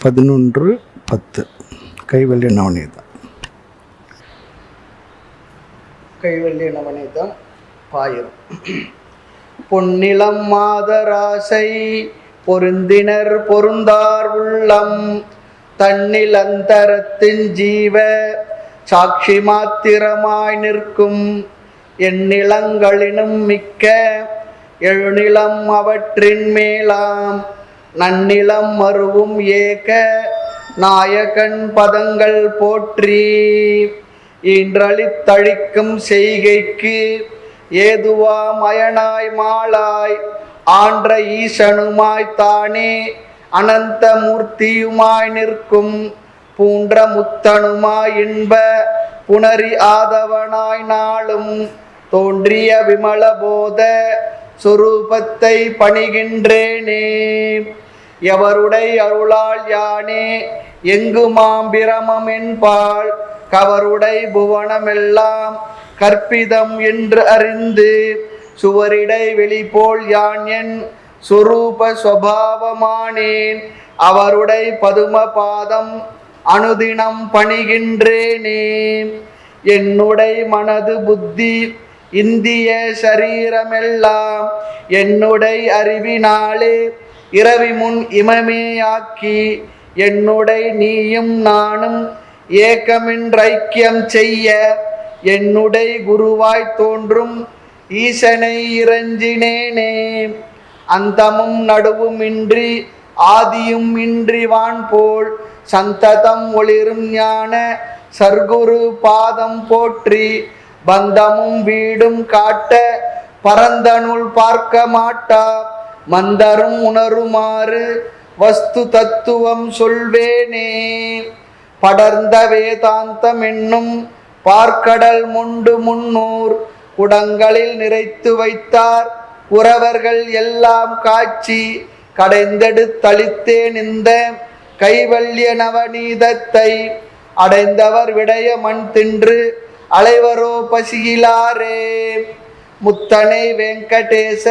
11:10 கைவல்ய நவநீதம். கைவல்ய நவநீதம் பாயிரம். பொன்னிலம் மாதராசை பொருந்தினர் பொருந்தார் உள்ளம் தன்னில் அந்தரத்தின் ஜீவ சாட்சி மாத்திரமாய் நிற்கும் எந்நிலங்களினும் மிக்க எழுநிலம் அவற்றின் மேலாம் நன்னிலம் மருவும் ஏக நாயகன் பதங்கள் போற்றி. ஈன்றளித்தழிக்கும் செய்கைக்கு ஏதுவாம் அயனாய் மாளாய் ஆன்ற ஈசனுமாய் தானே அனந்த மூர்த்தியுமாய் நிற்கும் பூன்ற முத்தனுமாய் இன்ப புணரி ஆதவனாய் நாளும் தோன்றிய விமல போத சொரூபத்தை பணிகின்றேனே. எவருடை அருளால் யானே எங்கு மாம்பிரமம் என்பாள் கவருடை புவனமெல்லாம் கற்பிதம் என்று அறிந்து சுவரிடை வெளிபோல் யான் என் சொரூப சுபாவமானேன். அவருடை பதும பாதம் அனுதினம் பணிகின்றேனே. என்னுடை மனது புத்தி இந்திய சரீரமெல்லாம் என்னுடை அறிவினாலே இரவி முன் இமமேயாக்கி என்னுடை நீயும் நானும் ஏக்கமின்றைக்கியம் செய்ய என்னுடை குருவாய் தோன்றும் ஈசனை இறைஞ்சினேனே. அந்தமும் நடுவும் இன்றி ஆதியும் இன்றி வான் போல் சந்ததம் ஒளிரும் ஞான சர்க்குரு பாதம் போற்றி. பந்தமும் வீடும் காட்ட பரந்தனுள் பார்க்க மாட்டா மந்தரும் உணருமாறு வஸ்து தத்துவம் சொல்வேனே. படர்ந்த வேதாந்தம் என்னும் பார்க்கடல் முண்டு முன்னூர் குடங்களில் நிறைத்து வைத்தார் உறவர்கள் எல்லாம் காட்சி கடைந்தெடுத்தளித்தேன் இந்த கைவல்ய நவநீதத்தை. அடைந்தவர் விடைய மண் தின்று அலைவரோ பசியிலாரே. முத்தனை வெங்கடேச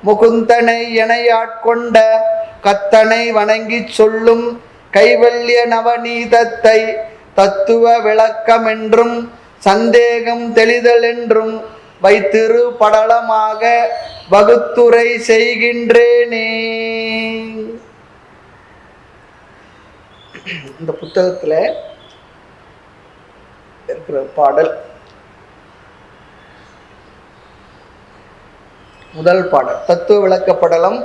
முகுந்தனை எனையாட்கொண்ட கத்தனை வணங்கி சொல்லும் கைவல்ய நவநீதத்தை தத்துவ விளக்கம் என்றும் சந்தேகம் தெளிதல் என்றும் வைத்திரு படலமாக வகுத்துரை செய்கின்றேனே. இந்த புத்தகத்தில் இருக்கிற பாடல் முதல் பாடல், தத்துவ விளக்கப்படலம்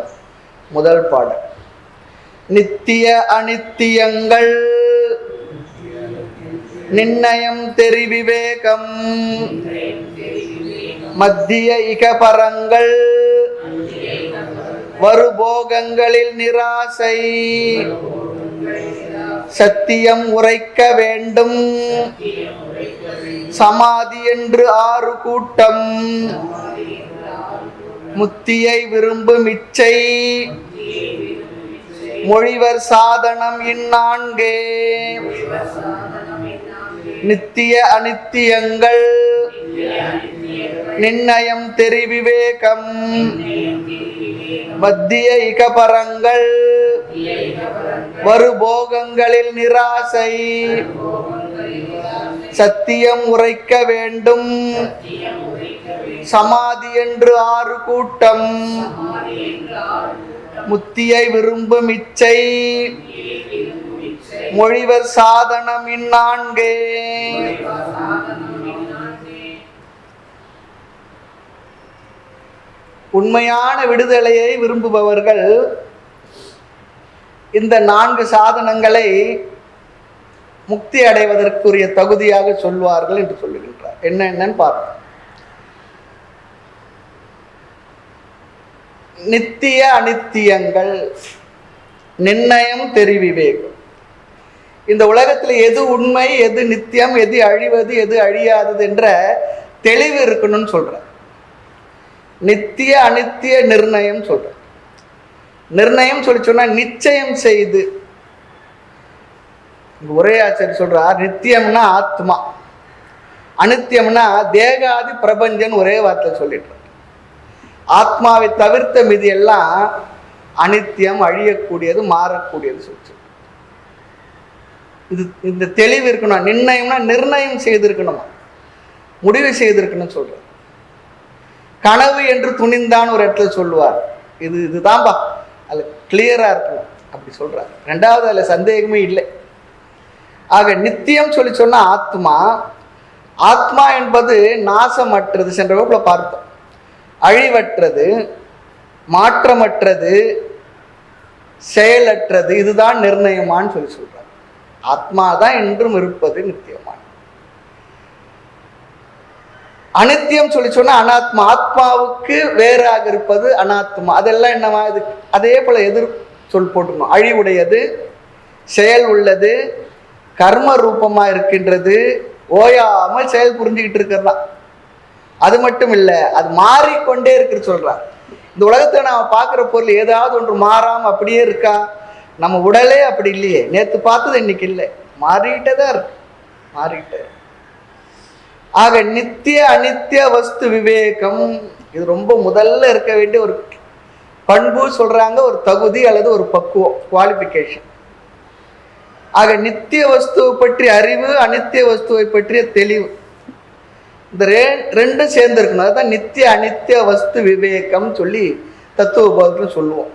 முதல் பாடல். நித்திய அனித்தியங்கள் நிர்ணயம் தெரிவிவேகம் மத்திய இகபரங்கள் வருபோகங்களில் நிராசை சத்தியம் உரைக்க வேண்டும் சமாதி என்று 6 கூட்டம் முத்தியை விரும்பும் இச்சை மொழிவர் சாதனம் இந்நான்கே. நித்திய அனித்தியங்கள் நிர்ணயம் தெரிவிவேகம் மத்திய இகபரங்கள் வருபோகங்களில் நிராசை சத்தியம் உரைக்க வேண்டும் சமாதி என்று 6 கூட்டம் முத்தியை விரும்பும் இச்சை மொழிவர் சாதனம் இந்நான்கே. உண்மையான விடுதலையை விரும்புபவர்கள் இந்த 4 சாதனங்களை முக்தி அடைவதற்குரிய தகுதியாக சொல்வார்கள் என்று சொல்லுகின்றார். என்னன்னு பார்ப்போம். நித்திய அனித்தியங்கள் நிர்ணயம் தெரிவிவேகம். இந்த உலகத்தில் எது உண்மை, எது நித்தியம், எது அழிவது, எது அழியாதது என்ற தெளிவு இருக்கணும்னு சொல்ற. நித்திய அனித்திய நிர்ணயம் சொல்ற. நிர்ணயம் சொல்லி சொன்னா நிச்சயம் செய்து. ஒரே ஆச்சாரி சொல்றார், நித்தியம்னா ஆத்மா, அனித்தியம்னா தேகாதி பிரபஞ்சன் ஒரே வார்த்தை சொல்லிட்டு. ஆத்மாவை தவிர்த்த மீதி எல்லாம் அனித்தியம், அழியக்கூடியது, மாறக்கூடியது சொல்லிச்சு. இந்த தெளிவு இருக்கணும். நிர்ணயம்னா நிர்ணயம் செய்திருக்கணுமா, முடிவு செய்திருக்கணும்னு சொல்ற. கனவு என்று துணிந்தான் ஒரு இடத்துல சொல்லுவார். இதுதான்பா அது கிளியரா இருக்கணும் அப்படி சொல்றாரு. ரெண்டாவது அதுல சந்தேகமே இல்லை. ஆக நித்தியம் சொல்லி சொன்னா ஆத்மா, ஆத்மா என்பது நாசமற்றது, சென்ற வகுப்புல பார்த்தோம். அழிவற்றது, மாற்றமற்றது, செயலற்றது, இதுதான் நிர்ணயமான்னு சொல்லி சொல்றார். ஆத்மா தான் என்றும் இருப்பது நித்தியமான. அனித்தியம் சொல்லி சொன்னா அனாத்மா, ஆத்மாவுக்கு வேறாக இருப்பது அனாத்மா. அதெல்லாம் என்னவா இது? அதே போல எதிர் சொல் போட்டுக்கணும். அழிவுடையது, செயல் உள்ளது, கர்ம ரூபமா இருக்கின்றது, ஓயாமல் செயல் புரிஞ்சுக்கிட்டு இருக்கிறதா. அது மட்டும் இல்லை, அது மாறிக்கொண்டே இருக்கு சொல்றார். இந்த உலகத்துல நாம பார்க்குற பொருள் ஏதாவது ஒன்று மாறாம அப்படியே இருக்கா? நம்ம உடலே அப்படி இல்லையே. நேற்று பார்த்தது இன்னைக்கு இல்லை, மாறிக்கிட்டே தான் இருக்கு, மாறிக்கிட்டே. ஆக நித்திய அனித்திய வஸ்து விவேகம், இது ரொம்ப முதல்ல இருக்க வேண்டிய ஒரு பண்பு சொல்றாங்க, ஒரு தகுதி அல்லது ஒரு பக்குவம், குவாலிஃபிகேஷன். ஆக நித்திய வஸ்துவை பற்றிய அறிவு, அனித்திய வஸ்துவை பற்றிய தெளிவு, இந்த ரெண்டும் சேர்ந்து இருக்கணும். அதுதான் நித்திய அனித்திய வஸ்து விவேகம் சொல்லி தத்துவ போதத்தில் சொல்லுவோம்.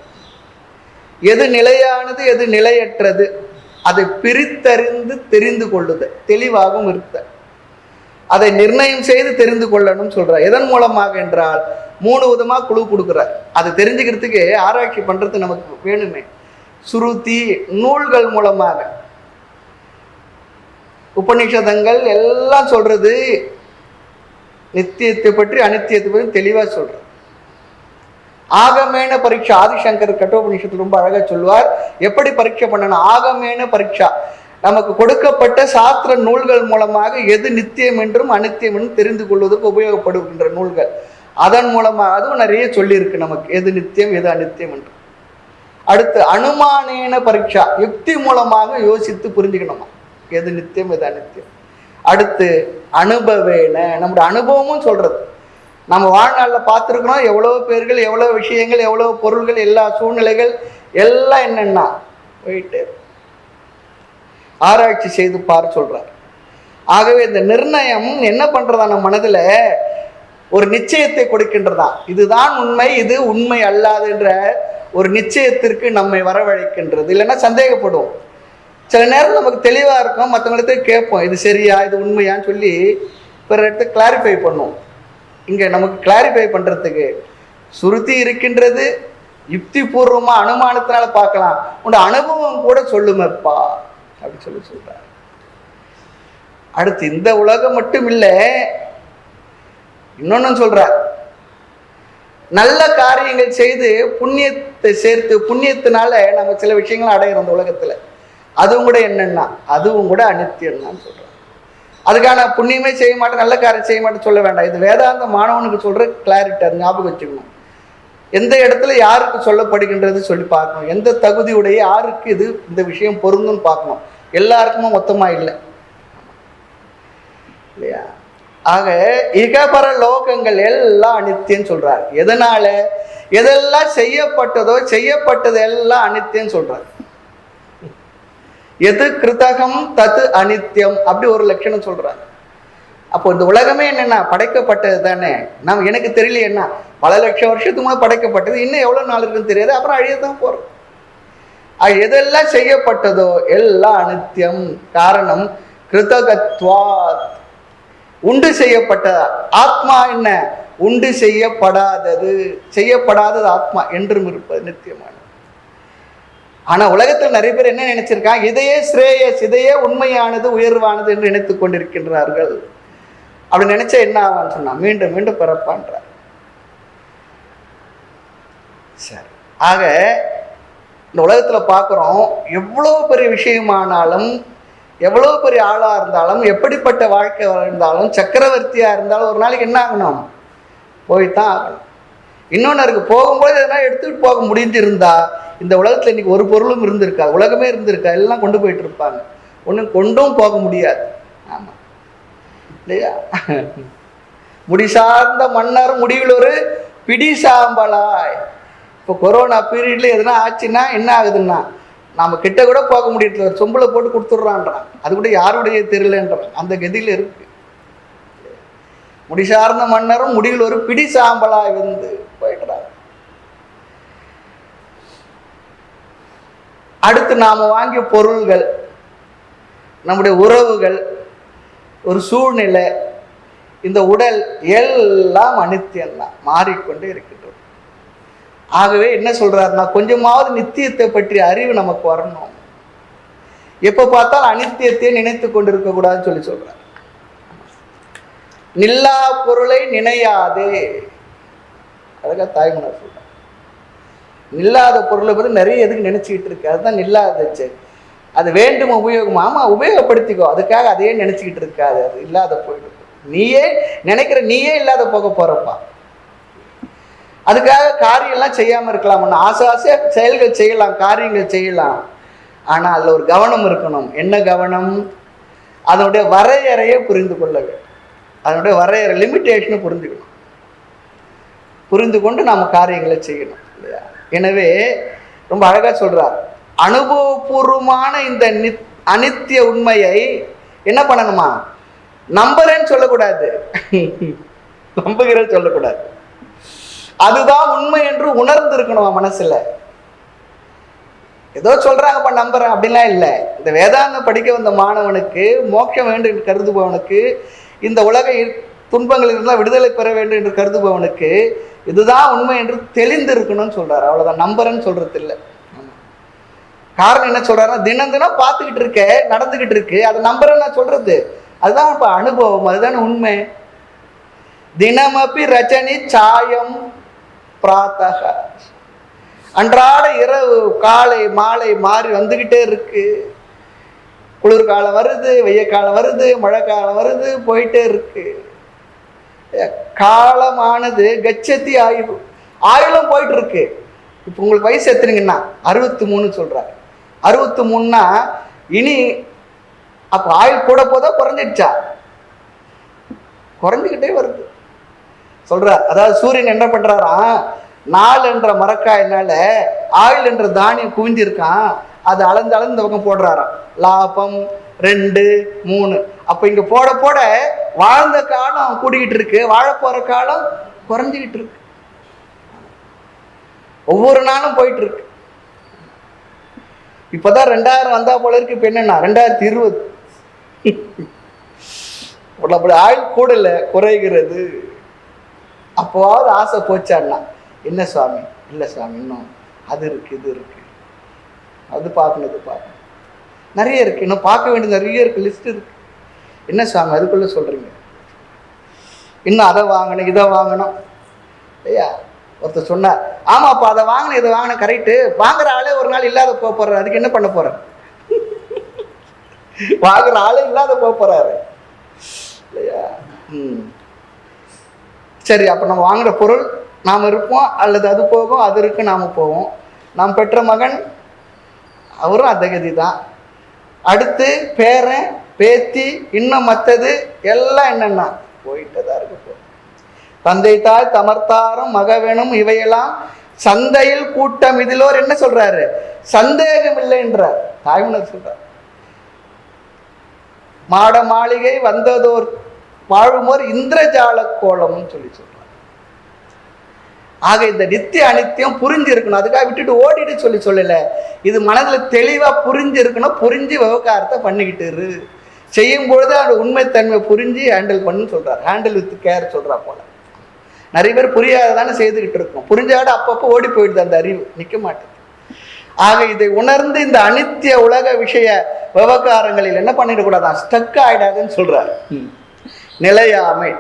எது நிலையானது, எது நிலையற்றது, அதை பிரித்தறிந்து தெரிந்து கொள்ளுது, தெளிவாகவும் இருக்க அதை நிர்ணயம் செய்து தெரிந்து கொள்ளணும் சொல்றார். எதன் மூலமாக என்றால் 3 விதமா குழு கொடுக்குறார். அதை தெரிஞ்சுக்கிறதுக்கு ஆராய்ச்சி பண்றது நமக்கு வேணுமே. சுருதி நூல்கள் மூலமாக, உபநிஷதங்கள் எல்லாம் சொல்றது நித்தியத்தை பற்றி அனித்தியத்தை பற்றி தெளிவா சொல்ற. ஆகமேன பரீட்சா, ஆதிசங்கர் கட்டோபனிஷத்து ரொம்ப அழகா சொல்லுவார். எப்படி பரீட்சை பண்ணணும்? ஆகமேன பரீட்சா, நமக்கு கொடுக்கப்பட்ட சாஸ்திர நூல்கள் மூலமாக எது நித்தியம் என்றும் அனித்தியம் என்றும் தெரிந்து கொள்வதற்கு உபயோகப்படுகின்ற நூல்கள். அதன் மூலமாக அதுவும் நிறைய சொல்லியிருக்கு நமக்கு, எது நித்தியம் எது அனித்தியம் என்று. அடுத்து அனுமானேன பரீட்சா, யுக்தி மூலமாக யோசித்து புரிஞ்சுக்கணுமா எது நித்தியம் எது அனித்தியம். அடுத்து அனுபவேன, நம்முடைய அனுபவமும் சொல்றது. நம்ம வாழ்நாளில் பார்த்துருக்கிறோம் எவ்வளவு பேர்கள், எவ்வளவு விஷயங்கள், எவ்வளவு பொருள்கள், எல்லா சூழ்நிலைகள் எல்லாம் என்னன்னா போயிட்டு ஆராய்ச்சி செய்து பார் சொல்றார். ஆகவே இந்த நிர்ணயம் என்ன பண்றதா, நம்ம மனதுல ஒரு நிச்சயத்தை கொடுக்கின்றதா. இதுதான் உண்மை, இது உண்மை அல்லாது என்ற ஒரு நிச்சயத்திற்கு நம்மை வரவழைக்கின்றது. இல்லைன்னா சந்தேகப்படுவோம். சில நேரம் நமக்கு தெளிவா இருக்கும், மற்றவங்களுக்கு கேட்போம் இது சரியா இது உண்மையான்னு சொல்லி பிற இடத்த கிளாரிஃபை பண்ணுவோம். இங்க நமக்கு கிளாரிஃபை பண்றதுக்கு சுருதி இருக்கின்றது, யுக்தி பூர்வமா அனுமானத்தினால பார்க்கலாம், உன் அனுபவம் கூட சொல்லுமப்பா அப்படி சொல்லி சொல்றார். அடுத்து இந்த உலகம் மட்டும் இல்லை, இன்னொன்னு சொல்றார். நல்ல காரியங்கள் செய்து புண்ணியத்தை சேர்த்து, புண்ணியத்தினால நம்ம சில விஷயங்கள் அடையிறோம் இந்த உலகத்துல. அதுவும் கூட என்னன்னா அதுவும் கூட அனித்தியம் தான் சொல்றோம். அதுக்கான புண்ணியமே செய்ய மாட்டேன், நல்ல காரியம் செய்ய மாட்டேன்னு சொல்ல வேண்டாம். இது வேதாந்த மாணவனுக்கு சொல்ற கிளாரிட்டி, அது ஞாபகம் வச்சுக்கணும். எந்த இடத்துல யாருக்கு சொல்லப்படுகின்றது சொல்லி பார்க்கணும், எந்த தகுதியுடைய யாருக்கு இது இந்த விஷயம் பொருந்துன்னு பார்க்கணும். எல்லாருக்குமே மொத்தமா இல்லை இல்லையா? ஆக இகபர லோகங்கள் எல்லாம் அனித்தியம் சொல்றார். எதனால? எதெல்லாம் செய்யப்பட்டதோ செய்யப்பட்டது எல்லாம் அனித்தியம் சொல்றார். எது கிருதகம் தது அனித்தியம், அப்படி ஒரு லட்சணம் சொல்றாங்க. அப்போ இந்த உலகமே என்னன்னா படைக்கப்பட்டது தானே. நம்ம எனக்கு தெரியல என்ன, பல லட்சம் வருஷத்துக்கு முன்னாடி படைக்கப்பட்டது, இன்னும் எவ்வளவு நாள் இருக்குன்னு தெரியாது, அப்புறம் அழியத்தான் போறோம். எதெல்லாம் செய்யப்பட்டதோ எல்லாம் அனித்தியம். காரணம் கிருதகத்வாத், உண்டு செய்யப்பட்ட ஆத்மா என்ன, உண்டு செய்யப்படாதது, செய்யப்படாதது ஆத்மா என்றும் இருப்பது நித்தியமான. ஆனா உலகத்தில் நிறைய பேர் என்ன நினைச்சிருக்காங்க, இதையே ஸ்ரேயஸ், இதையே உண்மையானது உயர்வானது என்று நினைத்துக் கொண்டிருக்கின்றார்கள். அப்படி நினைச்சா என்ன ஆவான்னு சொன்னா மீண்டும் மீண்டும் பிறப்பான்றார். சரி, ஆக இந்த உலகத்துல பார்க்குறோம், எவ்வளோ பெரிய விஷயமானாலும், எவ்வளோ பெரிய ஆளா இருந்தாலும், எப்படிப்பட்ட வாழ்க்கை இருந்தாலும், சக்கரவர்த்தியா இருந்தாலும் ஒரு நாளைக்கு என்ன ஆகணும், போய்தான் ஆகணும். இன்னொன்று இருக்கு, போகும்போது எதனா எடுத்துக்கிட்டு போக முடிஞ்சிருந்தா இந்த உலகத்துல இன்னைக்கு ஒரு பொருளும் இருந்திருக்கா, உலகமே இருந்திருக்கா, எல்லாம் கொண்டு போயிட்டு இருப்பாங்க. ஒன்றும் கொண்டும் போக முடியாது. ஆமா இல்லையா? முடி சார்ந்த மன்னர் முடிவில் ஒரு பிடி சாம்பலாய். இப்போ கொரோனா பீரியட்ல எதுனா ஆச்சுன்னா என்ன ஆகுதுன்னா, நாம கிட்ட கூட போக முடியல, ஒரு சொம்புல போட்டு கொடுத்துட்றான்றான், அது கூட யாருடைய தெரியலன்றான். அந்த கதியில இருக்கு. முடிசார்ந்த மன்னரும் முடிவில் ஒரு பிடி சாம்பலாய் வந்து போயிடுறாங்க. அடுத்து நாம வாங்கிய பொருள்கள், நம்முடைய உறவுகள், ஒரு சூழ்நிலை, இந்த உடல் எல்லாம் அனித்தியம்தான், மாறிக்கொண்டே இருக்கின்றது. ஆகவே என்ன சொல்றாருன்னா, கொஞ்சமாவது நித்தியத்தை பற்றிய அறிவு நமக்கு வரணும். எப்ப பார்த்தாலும் அனித்தியத்தை நினைத்து கொண்டிருக்க கூடாதுன்னு சொல்லி சொல்றாரு. நில்லா பொருளை நினையாதே, அதுக்காக தாய்மன்னர் சொல்றார். நில்லாத பொருளை பற்றி நிறைய எதுக்கு நினைச்சுக்கிட்டு இருக்கு, அதுதான் நில்லாதச்சு. அது வேண்டும் உபயோகம், ஆமா உபயோகப்படுத்திக்கோ, அதுக்காக அதையே நினைச்சுக்கிட்டு இருக்காது, அது இல்லாத போயிடும். நீயே நினைக்கிற நீயே இல்லாத போக போறப்பா. அதுக்காக காரியம் எல்லாம் செய்யாம இருக்கலாம், ஆசையா செயல்கள் செய்யலாம், காரியங்கள் செய்யலாம். ஆனா அதுல ஒரு கவனம் இருக்கணும். என்ன கவனம்? அதனுடைய வரையறையை புரிந்து கொள்ள வேண்டும். அதனுடைய வரையறை லிமிட்டேஷனை புரிஞ்சுக்கணும். புரிந்து கொண்டு நாம காரியங்களை செய்யணும் இல்லையா? எனவே ரொம்ப அழகா சொல்றார், அனுபவபூர்வமான இந்த அனித்திய உண்மையை என்ன பண்ணணுமா? நம்புறேன்னு சொல்லக்கூடாது, நம்புகிறேன்னு சொல்லக்கூடாது. அதுதான் உண்மை என்று உணர்ந்து இருக்கணும் மனசுல. ஏதோ சொல்றாங்கப்பா நம்புறேன் அப்படின்லாம் இல்லை. இந்த வேதாந்தம் படிக்க வந்த மாணவனுக்கு, மோட்சம் வேண்டும் என்று கருதுபவனுக்கு, இந்த உலக துன்பங்கள் இருந்தால் விடுதலை பெற வேண்டும் என்று கருதுபவனுக்கு இதுதான் உண்மை என்று தெளிந்து இருக்கணும்னு சொல்றாரு. அவ்வளவுதான், நம்புறேன்னு சொல்றது இல்லை. காரணம் என்ன சொல்றாருன்னா, தினம் தினம் பார்த்துக்கிட்டு இருக்க, நடந்துகிட்டு இருக்கு, அதை நம்புறேன்னு சொல்றது அதுதான் இப்ப அனுபவம், அதுதான் உண்மை. தினமப்பி ரச்சனி சாயம் பிராத்தக, அன்றாட இரவு காலை மாலை மாறி வந்துகிட்டே இருக்கு. குளிர்காலம் வருது, வெய்ய காலம் வருது, மழை காலம் வருது, போயிட்டே இருக்கு. காலமானது கச்சத்தி ஆயுள், ஆயுளும் போயிட்டு இருக்கு. இப்போ உங்களுக்கு வயசு எத்தனைங்கன்னா 63 சொல்றாரு. 63னா இனி அப்போ ஆயுள் கூட போதா குறைஞ்சிடுச்சா? குறைஞ்சிக்கிட்டே வருது சொல்றார். அதாவது சூரியன் என்ன பண்றாரா, 4 என்ற மரக்காயினால ஆயுள் என்ற தானியம் குவிஞ்சிருக்கான், அது அளந்து அளந்து இந்த பக்கம் போடுறாராம். லாபம் 2 3. அப்ப இங்க போட போட வாழ்ந்த காலம் கூடிக்கிட்டு இருக்கு, வாழ போற காலம் குறைஞ்சிக்கிட்டு இருக்கு. ஒவ்வொரு நாளும் போயிட்டு இருக்கு. இப்பதான் 2000 வந்தா போல இருக்கு. இப்ப என்னன்னா 2020. அப்படி ஆயுள் கூடல குறைகிறது. அப்போவாவது ஆசை போச்சான்னா, என்ன சுவாமி, இல்லை சுவாமி இன்னும் அது இருக்கு இது இருக்கு, அது பார்க்கணும் இது பார்க்கணும், நிறைய இருக்கு, இன்னும் பார்க்க வேண்டியது நிறைய இருக்கு, லிஸ்ட் இருக்கு. என்ன சுவாமி அதுக்குள்ள சொல்றீங்க, இன்னும் அதை வாங்கணும் இதை வாங்கணும் இல்லையா? ஒருத்தர் சொன்னார், ஆமாப்பா அதை வாங்கணும் இதை வாங்கணும், கரெக்டு, வாங்குற ஆளே ஒரு நாள் இல்லாத போறாரு, அதுக்கு என்ன பண்ண போற? வாங்குற ஆளே இல்லாத போறாரு இல்லையா? சரி, அப்ப நம்ம வாங்குற பொருள் நாம் இருப்போம், அல்லது அது போகும், அது இருக்கு நாம போவோம். நாம் பெற்ற மகன் அவரும் அந்த கதி தான். அடுத்து பேரன் பேத்தி, இன்னும் மற்றது எல்லாம் என்னன்னா போயிட்டதா இருக்கு. தந்தை தாய் தமர்த்தாரும் மகவேணும் இவையெல்லாம் சந்தையில் கூட்டம், இதிலோர் என்ன சொல்றாரு, சந்தேகம் இல்லை என்றார். தாய்மன்னர் சொல்றார், மாட மாளிகை வந்ததோர் வாழுமோர் இந்திரஜால கோலம்னு சொல்லி சொல்றார். ஆக இந்த நித்திய அனித்தியம் புரிஞ்சு இருக்கணும். அதுக்காக விட்டுட்டு ஓடிட்டு சொல்லி சொல்லல, இது மனதுல தெளிவா புரிஞ்சு இருக்கணும். புரிஞ்சு விவகாரத்தை பண்ணிக்கிட்டு இரு, செய்யும் பொழுது அந்த உண்மைத்தன்மை புரிஞ்சு ஹேண்டில் பண்ணுன்னு சொல்றாரு. ஹேண்டில் வித் கேர் சொல்றா போல. நிறைய பேர் புரியாததானே செய்துக்கிட்டு இருக்கோம், புரிஞ்சாட அப்பப்போ ஓடி போயிடுது, அந்த அறிவு நிற்க மாட்டேங்குது. ஆக இதை உணர்ந்து இந்த அனித்திய உலக விஷய விவகாரங்களில் என்ன பண்ணிடக்கூடாதான், ஸ்டக் ஆயிடாதுன்னு சொல்றாரு. நிலையாமை,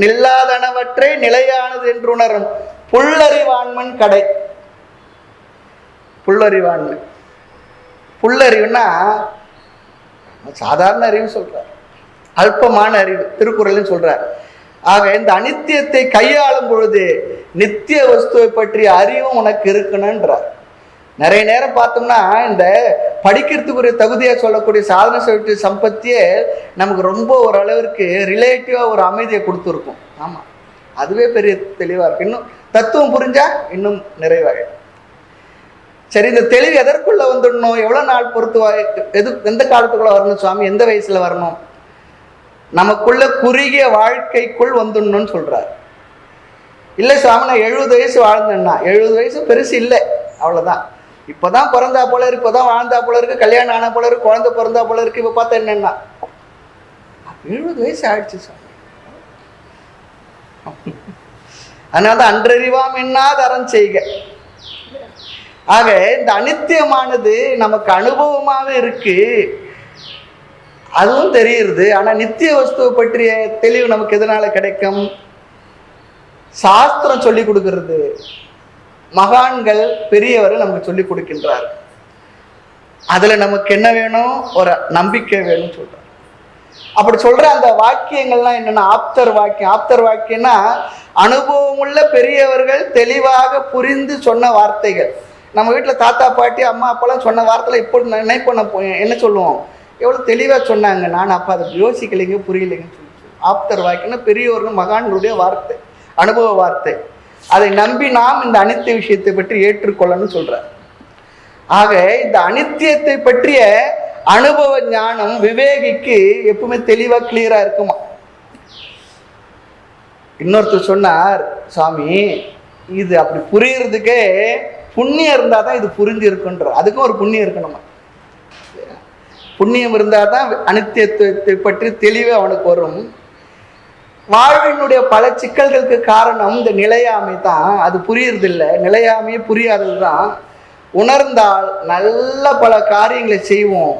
நில்லாதனவற்றை நிலையானது என்று உணரும் புல்லறிவாண்மன் கடை. புல்லறிவாண்மை, புல்லறிவுன்னா சாதாரண அறிவு சொல்றார், அல்பமான அறிவு திருக்குறள்னு சொல்றார். ஆக இந்த அனித்தியத்தை கையாளும் பொழுது நித்திய வஸ்துவை பற்றிய அறிவும் உனக்கு இருக்கணும்ன்றார். நிறைய நேரம் பார்த்தோம்னா இந்த படிக்கிறதுக்குரிய தகுதியாக சொல்லக்கூடிய சாதனை செய்ய சம்பத்தியே நமக்கு ரொம்ப ஒரு அளவிற்கு ரிலேட்டிவாக ஒரு அமைதியை கொடுத்துருக்கும். ஆமாம், அதுவே பெரிய தெளிவாக இருக்கு. இன்னும் தத்துவம் புரிஞ்சா இன்னும் நிறைவாயிடும். சரி, இந்த தெளிவு எதற்குள்ள வந்துடணும்? எவ்வளவு நாள் எந்த காலத்துக்குள்ள வரணும் சுவாமி? எந்த வயசுல வரணும்? நமக்குள்ள குறுகிய வாழ்க்கைக்குள் வந்துடணும்னு சொல்றாரு. இல்லை சுவாமி, நான் 70 வயசு வாழ்ந்தேன்னா, 70 வயசு பெருசு இல்லை, அவ்வளவுதான். இப்பதான் பிறந்தா போல இருக்கு, இப்பதான் வாழ்ந்தா போல இருக்கு, கல்யாணம் ஆனா போல இருக்கு, குழந்தை பிறந்தா போல இருக்கு. இப்ப பார்த்தா என்னன்னா 70 வயசு ஆயிடுச்சு சுவாமி. அதனால அன்றறிவாம் என்னாத அறம் செய்க. ஆக இந்த அனித்தியமானது நமக்கு அனுபவமாவே இருக்கு, அதுவும் தெரியுது. ஆனா நித்திய வஸ்துவை பற்றிய தெளிவு நமக்கு எதனால கிடைக்கும்? சாஸ்திரம் சொல்லி கொடுக்கிறது, மகான்கள் பெரியவர்கள் நமக்கு சொல்லி கொடுக்கின்றார். அதுல நமக்கு என்ன வேணும்? ஒரு நம்பிக்கை வேணும் சொல்ற. அப்படி சொல்ற அந்த வாக்கியங்கள்லாம் என்னன்னா ஆப்தர் வாக்கியம். ஆப்தர் வாக்கியம்னா அனுபவம் உள்ள பெரியவர்கள் தெளிவாக புரிந்து சொன்ன வார்த்தைகள். நம்ம வீட்டில் தாத்தா பாட்டி அம்மா அப்பாலாம் சொன்ன வார்த்தையில இப்போ நினைப்போம், என்ன சொல்லுவோம்? எவ்வளோ தெளிவாக சொன்னாங்க, நான் அப்போ அதை யோசிக்கலைங்க, புரியலைங்கன்னு சொல்லி. ஆப்தர் வாக்கியம்னா பெரியவர்கள் மகான்களுடைய வார்த்தை, அனுபவ வார்த்தை. அதை நம்பி நாம் இந்த அனித்திய விஷயத்தை பற்றி ஏற்றுக்கொள்ளணும்னு சொல்றார். ஆக இந்த அனித்தியத்தை பற்றிய அனுபவ ஞானம் விவேகிக்கு எப்பவுமே தெளிவா கிளியரா இருக்குமா. இன்னொருத்தர் சொன்னார், சாமி இது அப்படி புரியறதுக்கே புண்ணியம் இருந்தாதான் இது புரிஞ்சு இருக்குன்ற. அதுக்கும் ஒரு புண்ணியம் இருக்கணுமா. புண்ணியம் இருந்தாதான் அனித்தியத்தை பற்றி தெளிவே அவனுக்கு வரும். வாழ்வினுடைய பல சிக்கல்களுக்கு காரணம் இந்த நிலையாமை தான். அது புரியறது இல்லை, நிலையாமையே புரியாதது தான். உணர்ந்தால் நல்ல பல காரியங்களை செய்வோம்,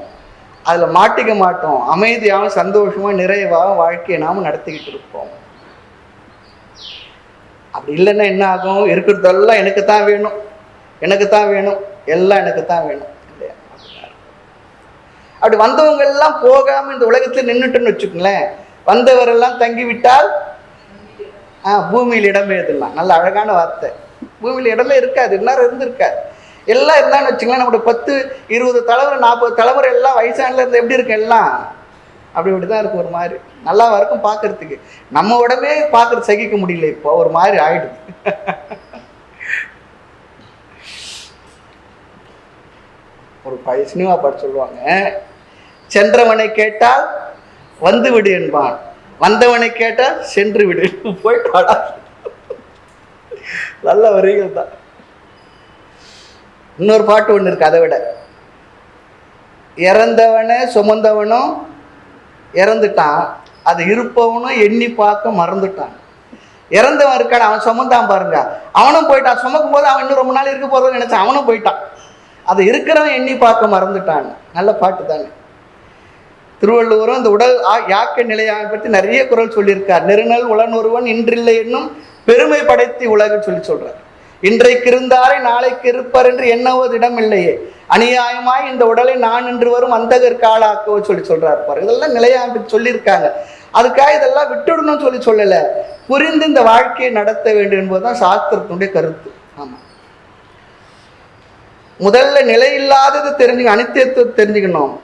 அதுல மாட்டிக்க மாட்டோம், அமைதியாகவும் சந்தோஷமா நிறைவாகவும் வாழ்க்கையை நாம நடத்திக்கிட்டு இருப்போம். அப்படி இல்லைன்னா என்ன ஆகும்? இருக்கிறதெல்லாம் எனக்கு தான் வேணும், எனக்கு தான் வேணும், எல்லாம் எனக்கு தான் வேணும் இல்லையா? அப்படி வந்தவங்க எல்லாம் போகாம இந்த உலகத்துல நின்றுட்டுன்னு வச்சுக்கோங்களேன், வந்தவரெல்லாம் தங்கிவிட்டால் பூமியில் இடமே எதுலாம். நல்ல அழகான வார்த்தை. பூமியில் இடமே இருக்காது, இந்நேரம் இருந்திருக்காது. எல்லாம் இருந்தான்னு வச்சுக்கலாம். நம்மளுடைய 10, 20 தலைமுறை, 40 தலைமுறை எல்லாம் வயசானல இருந்து எப்படி இருக்கு? எல்லாம் அப்படிதான் இருக்கும். ஒரு மாதிரி நல்லா இருக்கும் பார்க்கறதுக்கு. நம்ம உடம்பே பார்க்கறது சகிக்க முடியல, இப்போ ஒரு மாதிரி ஆயிடுது. ஒரு பழைய சினிமா பாட்டு சொல்லுவாங்க, சென்றவனை கேட்டால் வந்து விடு என்பான், வந்தவனை கேட்டால் சென்று விடு போயிட்டு வாடா. நல்ல வரிகள் தான். இன்னொரு பாட்டு ஒன்று இருக்கு அதை விட, இறந்தவனை சுமந்தவனும் இறந்துட்டான், அது இருப்பவனும் எண்ணி பார்க்க மறந்துட்டான். இறந்தவன் இருக்கான், அவன் சுமந்தான் பாருங்க, அவனும் போயிட்டான். சுமக்கும் போது அவன் இன்னும் ரொம்ப நாள் இருக்க போறதுன்னு நினைச்சான், அவனும் போயிட்டான். அது இருக்கிறவன் எண்ணி பார்க்க மறந்துட்டான். நல்ல பாட்டு தானே. திருவள்ளுவரும் இந்த உடல் யாக்க நிலையாக பற்றி நிறைய குறள் சொல்லியிருக்கார். நெருநல் உளன் ஒருவன் இன்றில்லை என்னும் பெருமை படைத்தி உலகு சொல்றார். இன்றைக்கு இருந்தாரை நாளைக்கு இருப்பார் என்று எண்ணவது இடம் இல்லையே, அநியாயமாய் இந்த உடலை நான் என்று வரும் அந்தகர் காலாக்கவோ சொல்றாரு பாரு. இதெல்லாம் நிலையாக சொல்லியிருக்காங்க. அதுக்காக இதெல்லாம் விட்டுடணும்னு சொல்லல, புரிந்து இந்த வாழ்க்கையை நடத்த வேண்டும் என்பதுதான் சாஸ்திரத்தினுடைய கருத்து. ஆமா, முதல்ல நிலையில்லாதது தெரிஞ்சுக்கணும், அனித்தியத்தை தெரிஞ்சுக்கணும்.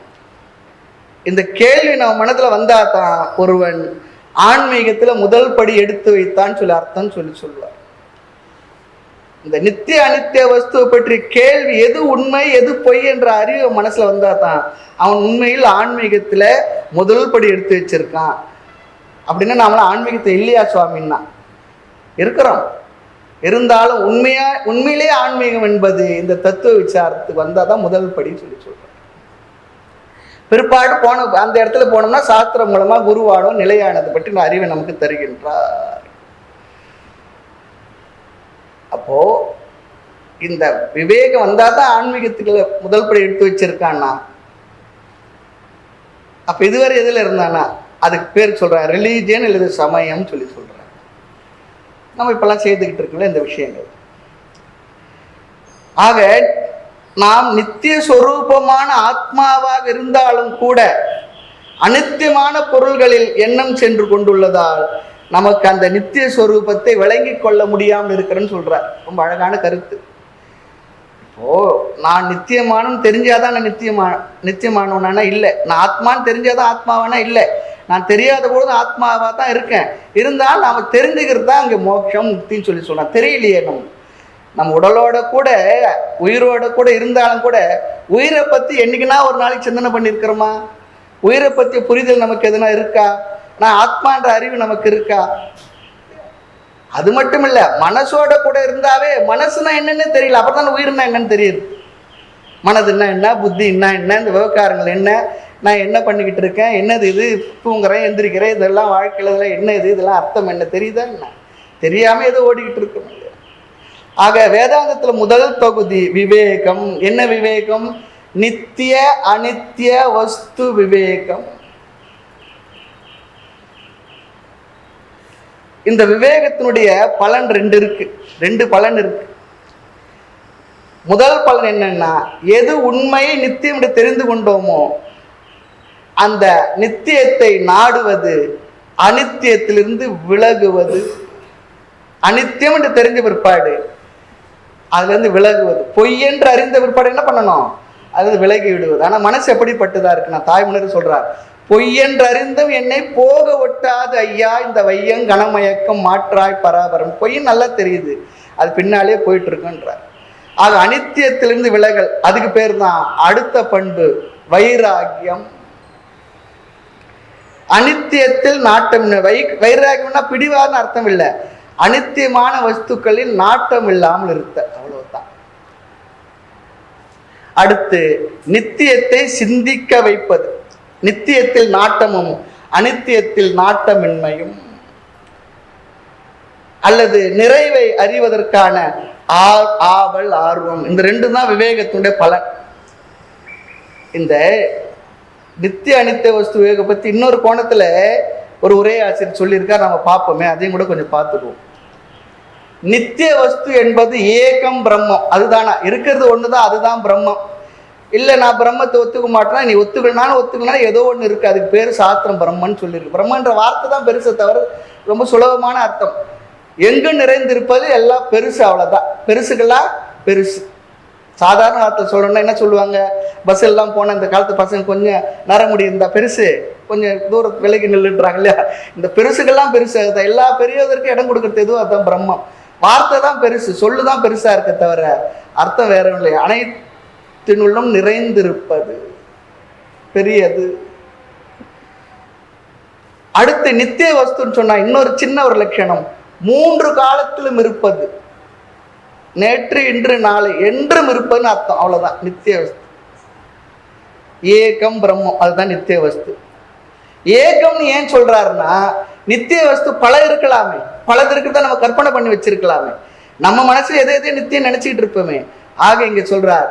இந்த கேள்வி நம்ம மனத்துல வந்தா தான் ஒருவன் ஆன்மீகத்துல முதல் படி எடுத்து வைத்தான் சொல்லி அர்த்தம் சொல்லுவார். இந்த நித்திய அனித்திய வஸ்துவை பற்றி கேள்வி, எது உண்மை எது பொய் என்ற அறிவு மனசுல வந்தா தான் அவன் உண்மையில் ஆன்மீகத்துல முதல் படி எடுத்து வச்சிருக்கான். அப்படின்னா நாமள ஆன்மீகத்தை இல்லையா சுவாமின்னா இருக்கிறோம். இருந்தாலும் உண்மையிலேயே ஆன்மீகம் என்பது இந்த தத்துவ விசாரத்துக்கு வந்தாதான் முதல் படி சொல்றேன். பிற்பாடு போன அந்த இடத்துல போனோம்னா சாஸ்திரம் மூலமா குருவானோ நிலையானது பற்றி அறிவை நமக்கு தருகின்றார். அப்போ இந்த விவேகம் வந்தாதான் ஆன்மீகத்துக்குள்ள முதல் படி எடுத்து வச்சிருக்கான்னா, அப்ப இதுவரை எதுல இருந்தானா அதுக்கு பேர் சொல்றேன் ரிலீஜியன் அல்லது சமயம் சொல்றேன். நம்ம இப்பெல்லாம் செய்துக்கிட்டு இருக்கோம்ல இந்த விஷயங்கள். ஆக நாம் நித்திய சொரூபமான ஆத்மாவாக இருந்தாலும் கூட அனித்தியமான பொருள்களில் எண்ணம் சென்று கொண்டுள்ளதால் நமக்கு அந்த நித்திய சொரூபத்தை விளங்கி கொள்ள முடியாமல் இருக்கிறேன்னு சொல்றார். ரொம்ப அழகான கருத்து. இப்போ நான் நித்தியமானன்னு தெரிஞ்சாதான் நான் நித்தியமானவனா இல்லை, நான் ஆத்மான்னு தெரிஞ்சாதான் ஆத்மாவானா இல்லை, நான் தெரியாத பொழுது ஆத்மாவா தான் இருக்கேன். இருந்தாலும் நாம தெரிஞ்சுக்கிறது தான் அங்கே மோட்சம் முக்தின்னு சொல்றான். தெரியலையே நம்ம நம்ம உடலோட கூட உயிரோட கூட இருந்தாலும் கூட உயிரை பற்றி என்னைக்குன்னா ஒரு நாளைக்கு சிந்தனை பண்ணியிருக்கிறோமா? உயிரை பற்றிய புரிதல் நமக்கு எதுனா இருக்கா? நான் ஆத்மான்ற அறிவு நமக்கு இருக்கா? அது மட்டும் இல்லை, மனசோட கூட இருந்தாவே மனசுனா என்னன்னு தெரியல, அப்புறம் தான் உயிர்னா என்னன்னு தெரியுது. மனதுன்னா என்ன, புத்தின்னா என்ன, இந்த விவகாரங்கள் என்ன, நான் என்ன பண்ணிக்கிட்டு இருக்கேன், என்னது இது, தூங்குறேன் எந்திரிக்கிறேன், இதெல்லாம் வாழ்க்கையில் இதெல்லாம் என்ன இது, இதெல்லாம் அர்த்தம் என்ன தெரியுதா என்ன? தெரியாமல் ஏதோ ஓடிக்கிட்டு இருக்கோம். ஆக வேதாந்தத்தில் முதல் பகுதி விவேகம். என்ன விவேகம்? நித்திய அனித்திய வஸ்து விவேகம். இந்த விவேகத்தினுடைய பலன் ரெண்டு பலன் இருக்கு. முதல் பலன் என்னன்னா, எது உண்மை நித்தியம் என்று தெரிந்து கொண்டோமோ அந்த நித்தியத்தை நாடுவது, அனித்தியத்திலிருந்து விலகுவது. அனித்தியம் என்று தெரிஞ்ச பிற்பாடு அதுல இருந்து விலகுவது. பொய் என்று அறிந்த பிற்பாடு என்ன பண்ணணும்? அது விலகி விடுவது. ஆனா மனசு எப்படிப்பட்டதா இருக்கு? நான் தாய்மொழி சொல்றார், பொய்யென்று அறிந்தும் என்னை போக ஒட்டாது ஐயா இந்த வையங் கனமயக்கம் மாற்றாய் பராபரம். பொய் நல்லா தெரியுது, அது பின்னாலே போயிட்டு இருக்குன்றார். ஆக அனித்தியத்திலிருந்து விலகல், அதுக்கு பேர் தான் அடுத்த பண்பு வைராகியம். அனித்தியத்தில் நாட்டம். வைராகியம்னா பிடிவாதன்னு அர்த்தம் இல்லை, அனித்தியமான வஸ்துக்களில் நாட்டம் இல்லாமல் இருக்க, அவ்வளவுதான். அடுத்து நித்தியத்தை சிந்திக்க வைப்பது. நித்தியத்தில் நாட்டமும் அனித்தியத்தில் நாட்டமின்மையும், அல்லது நிறைவை அறிவதற்கான ஆவல் ஆர்வம், இந்த ரெண்டு தான் விவேகத்துடைய பலன். இந்த நித்திய அனித்திய வஸ்து விவேக பத்தி இன்னொரு கோணத்துல ஒரு உரையாசிரியர் சொல்லியிருக்கார், நம்ம பார்ப்போமே, அதையும் கூட கொஞ்சம் பார்த்துக்குவோம். நித்திய வஸ்து என்பது ஏகம் பிரம்மம். அதுதானா இருக்கிறது ஒண்ணுதான், அதுதான் பிரம்மம். இல்லை நான் பிரம்மத்தை ஒத்துக்க மாட்டேன்னா, நீ ஒத்துக்கலாம் ஏதோ ஒன்று இருக்குது, அதுக்கு பேர் சாஸ்திரம் பிரம்மன்னு சொல்லியிருக்கு. பிரம்மன்ற வார்த்தை தான் பெருசை தவிர ரொம்ப சுலபமான அர்த்தம். எங்கு நிறைந்திருப்பது எல்லாம் பெருசு, அவ்வளோதான். பெருசுகளா பெருசு. சாதாரண வார்த்தை சொல்லணும்னா என்ன சொல்லுவாங்க? பஸ் எல்லாம் போனால் இந்த காலத்து பசங்க கொஞ்சம் நரமுடி இருந்தா பெருசு, கொஞ்சம் தூரத்து விலகி நில்லுன்றாங்க இல்லையா? இந்த பெருசுகள்லாம் பெருசு. அதுதான் எல்லா பெரியதற்கும் இடம் கொடுக்கறது எதுவும் அதுதான் பிரம்மம். வார்த்தை தான் பெருசு, சொல்லு தான் பெருசா இருக்க தவிர அர்த்தம் வேற இல்லை. அனைத்தினுள்ளும் நிறைந்திருப்பது பெரியது. அடுத்து நித்திய வஸ்துன்னு சொன்னா இன்னொரு சின்ன ஒரு லட்சணம், 3 காலத்திலும் இருப்பது. நேற்று இன்று நாளை என்றும் இருப்பதுன்னு அர்த்தம், அவ்வளவுதான் நித்திய வஸ்து. ஏகம் பிரம்மம், அதுதான் நித்திய வஸ்து. ஏகம்னு ஏன் சொல்றாருன்னா, நித்திய வஸ்து பல இருக்கலாமே, பலது இருக்கிறத நம்ம கற்பனை பண்ணி வச்சிருக்கலாமே, நம்ம மனசுல எதை நித்தியம் நினைச்சுக்கிட்டு இருப்போமே. ஆக இங்க சொல்றார்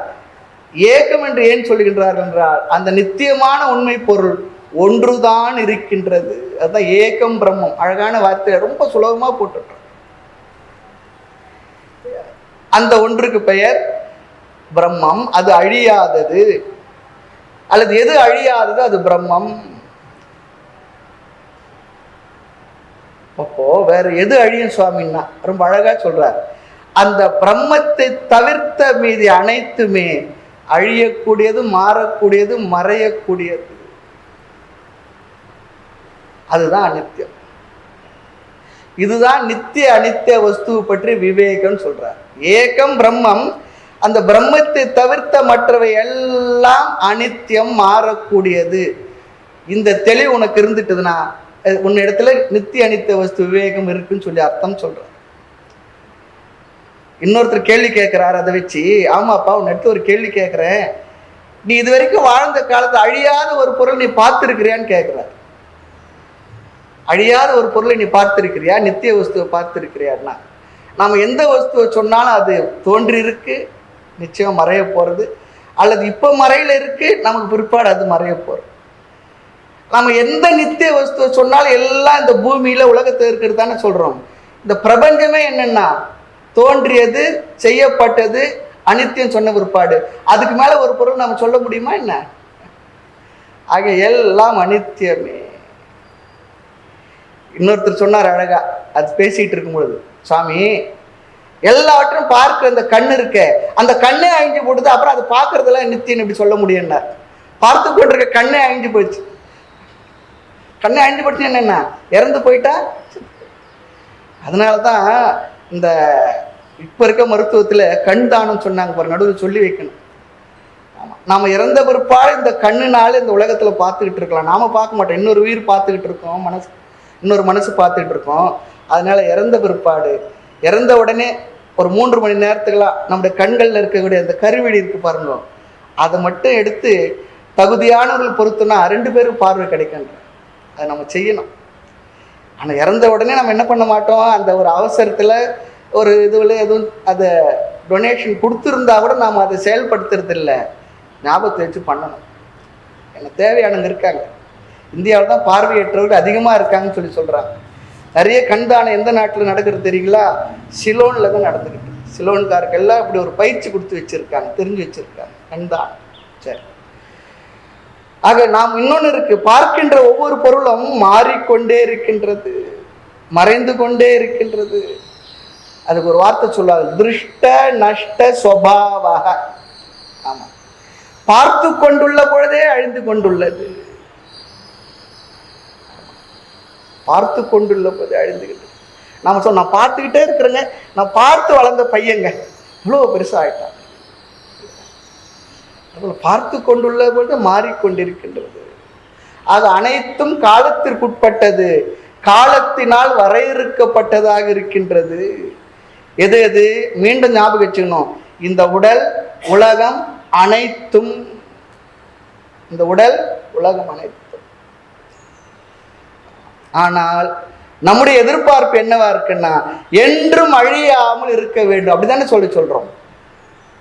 ஏகம் என்று ஏன் சொல்லுகின்றார் என்றால், அந்த நித்தியமான உண்மை பொருள் ஒன்றுதான் இருக்கின்றது. அதுதான் ஏகம் பிரம்மம். அழகான வார்த்தை, ரொம்ப சுலபமா போட்டுட்டோம். அந்த ஒன்றுக்கு பெயர் பிரம்மம். அது அழியாதது, அல்லது எது அழியாதது அது பிரம்மம். அப்போ வேற எது அழியும் சுவாமின்னா ரொம்ப அழகா சொல்றார், அந்த பிரம்மத்தை தவிர்த்த மீதி அனைத்துமே அழியக்கூடியது, மாறக்கூடியது, மறையக்கூடியது. அதுதான் அனித்தியம். இதுதான் நித்திய அனித்திய வஸ்துவை பற்றி விவேகம் சொல்றார். ஏகம் பிரம்மம், அந்த பிரம்மத்தை தவிர்த்த மற்றவை எல்லாம் அனித்தியம், மாறக்கூடியது. இந்த தெளிவு உனக்கு இருந்துட்டுதுன்னா உன் இடத்துல நித்திய அனித்திய வஸ்து விவேகம் இருக்குன்னு சொல்லி அர்த்தம் சொல்ற. இன்னொருத்தர் கேள்வி கேட்கிறார், அதை வச்சு ஆமாப்பா உன் இடத்துல ஒரு கேள்வி கேட்கிறேன், நீ இது வரைக்கும் வாழ்ந்த காலத்து அழியாத ஒரு பொருள் நீ பார்த்திருக்கிறியான்னு கேட்கிறார். அழியாத ஒரு பொருளை நீ பார்த்திருக்கிறியா, நித்திய வஸ்துவை பார்த்திருக்கிறியான்னா, நாம எந்த வஸ்துவை சொன்னாலும் அது தோன்றி இருக்கு, நிச்சயம் மறைய போறது, அல்லது இப்ப மறையில இருக்கு, நமக்கு பிற்பாடு அது மறைய போறது. நம்ம எந்த நித்திய வஸ்துவை சொன்னாலும் எல்லாம் இந்த பூமியில உலகத்தில் இருக்கிறது தானே சொல்றோம். இந்த பிரபஞ்சமே என்னன்னா தோன்றியது, செய்யப்பட்டது, அனித்தியம் சொன்ன பிற்பாடு அதுக்கு மேல ஒரு பொருள் நம்ம சொல்ல முடியுமா என்ன? ஆக எல்லாம் அனித்தியமே. இன்னொருத்தர் சொன்னார் அழகா, அது பேசிட்டு இருக்கும் பொழுது, சுவாமி எல்லாவற்றையும் பார்க்கிற அந்த கண்ணு இருக்க, அந்த கண்ணே அழிஞ்சு போடுது, அப்புறம் அதை பார்க்கறதெல்லாம் நித்தியம் எப்படி சொல்ல முடியும்னா, பார்த்து கொண்டிருக்க கண்ணே அழிஞ்சு போயிடுச்சு. கண்ணை அழிஞ்சு போட்டு என்னன்னா இறந்து போயிட்டா. அதனாலதான் இந்த இப்போ இருக்க மருத்துவத்தில் கண் தானம் சொன்னாங்க பாரு, நடுவில் சொல்லி வைக்கணும். ஆமாம், நாம் இறந்த பிற்பாடு இந்த கண்ணுனால இந்த உலகத்தில் பார்த்துக்கிட்டு இருக்கலாம். நாம் பார்க்க மாட்டோம், இன்னொரு உயிர் பார்த்துக்கிட்டு இருக்கோம், இன்னொரு மனசு பார்த்துக்கிட்டு இருக்கோம். அதனால இறந்த பிற்பாடு, இறந்த உடனே ஒரு 3 மணி நேரத்துக்கெல்லாம் நம்முடைய கண்களில் இருக்கக்கூடிய அந்த கருவிழி இருக்கு பாருங்க, அதை மட்டும் எடுத்து தகுதியானவர்கள் பொறுத்துனா 2 பேரும் பார்வை கிடைக்கின்ற. அதை நம்ம செய்யணும். ஆனால் இறந்த உடனே நம்ம என்ன பண்ண மாட்டோம், அந்த ஒரு அவசரத்தில் ஒரு இதுவில் எதுவும் அதை டொனேஷன் கொடுத்துருந்தா கூட நாம் அதை செயல்படுத்துறது இல்லை. ஞாபகத்தை வச்சு பண்ணணும். எனக்கு தேவையானவங்க இருக்காங்க. இந்தியாவில் தான் பார்வையற்றவர்கள் அதிகமாக இருக்காங்கன்னு சொல்லி சொல்கிறாங்க. நிறைய கண்தானம் எந்த நாட்டில் நடக்கிறது தெரியுங்களா? சிலோனில் தான் நடந்துக்கிட்டு. சிலோன்காருக்கெல்லாம் இப்படி ஒரு பயிற்சி கொடுத்து வச்சுருக்காங்க, தெரிஞ்சு வச்சுருக்காங்க கண்தானம். சரி, ஆக நாம் இன்னொன்று இருக்கு, பார்க்கின்ற ஒவ்வொரு பொருளும் மாறிக்கொண்டே இருக்கின்றது, மறைந்து கொண்டே இருக்கின்றது. அதுக்கு ஒரு வார்த்தை சொல்லுவாங்க, திருஷ்ட நஷ்ட சுபாவக. ஆமா, பார்த்து கொண்டுள்ள பொழுதே அழிந்து கொண்டுள்ளது. பார்த்து கொண்டுள்ள போதே அழிந்துகிட்டு. நாம சொன்ன நான் பார்த்துக்கிட்டே இருக்கிறேங்க, நான் பார்த்து வளர்ந்த பையங்க இவ்வளோ பெருசாக ஆயிட்டான். பார்த்து கொண்டுள்ள பொழுது மாறிக்கொண்டிருக்கின்றது. அது அனைத்தும் காலத்திற்குட்பட்டது, காலத்தினால் வரையறுக்கப்பட்டதாக இருக்கின்றது. எது எது மீண்டும் ஞாபகம் வச்சுக்கணும், இந்த உடல் உலகம் அனைத்தும், இந்த உடல் உலகம் அனைத்தும். ஆனால் நம்முடைய எதிர்பார்ப்பு என்னவா இருக்குன்னா, என்றும் அழியாமல் இருக்க வேண்டும். அப்படித்தானே சொல்றோம்.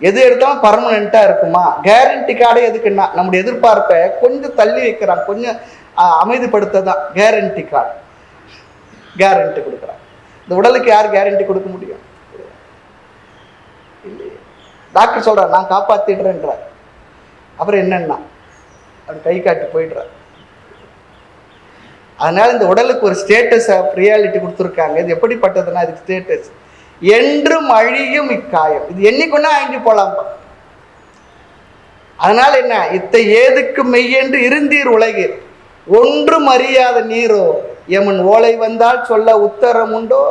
எது எடுத்தாலும் பர்மனெண்டா இருக்குமா? கேரண்டி கார்டே எதுக்குன்னா நம்முடைய எதிர்பார்ப்பை கொஞ்சம் தள்ளி வைக்கிறான், கொஞ்சம் அமைதிப்படுத்த தான் கேரண்டி கார்டு. கேரண்டி கொடுக்குறான். இந்த உடலுக்கு யார் கேரண்டி கொடுக்க முடியும்? இல்லையே. டாக்டர் சொல்றார் நான் காப்பாத்திடுறேன்றார். அப்புறம் என்னன்னா அவர் கை காட்டி போயிடுறார். அதனால இந்த உடலுக்கு ஒரு ஸ்டேட்டஸ் ஆஃப் ரியாலிட்டி கொடுத்துருக்காங்க. இது எப்படிப்பட்டதுன்னா இதுக்கு ஸ்டேட்டஸ் என்றும் அழியும் இக்காயம். இது எண்ணிக்கொண்டா அழிஞ்சு போலாம். அதனால என்ன, இத்தை ஏதுக்கு மெய்யென்று இருந்தீர் உலகீர், ஒன்றும் அறியாத நீரோ எமன் ஓலை வந்தால் சொல்ல உத்தரம் உண்டோ.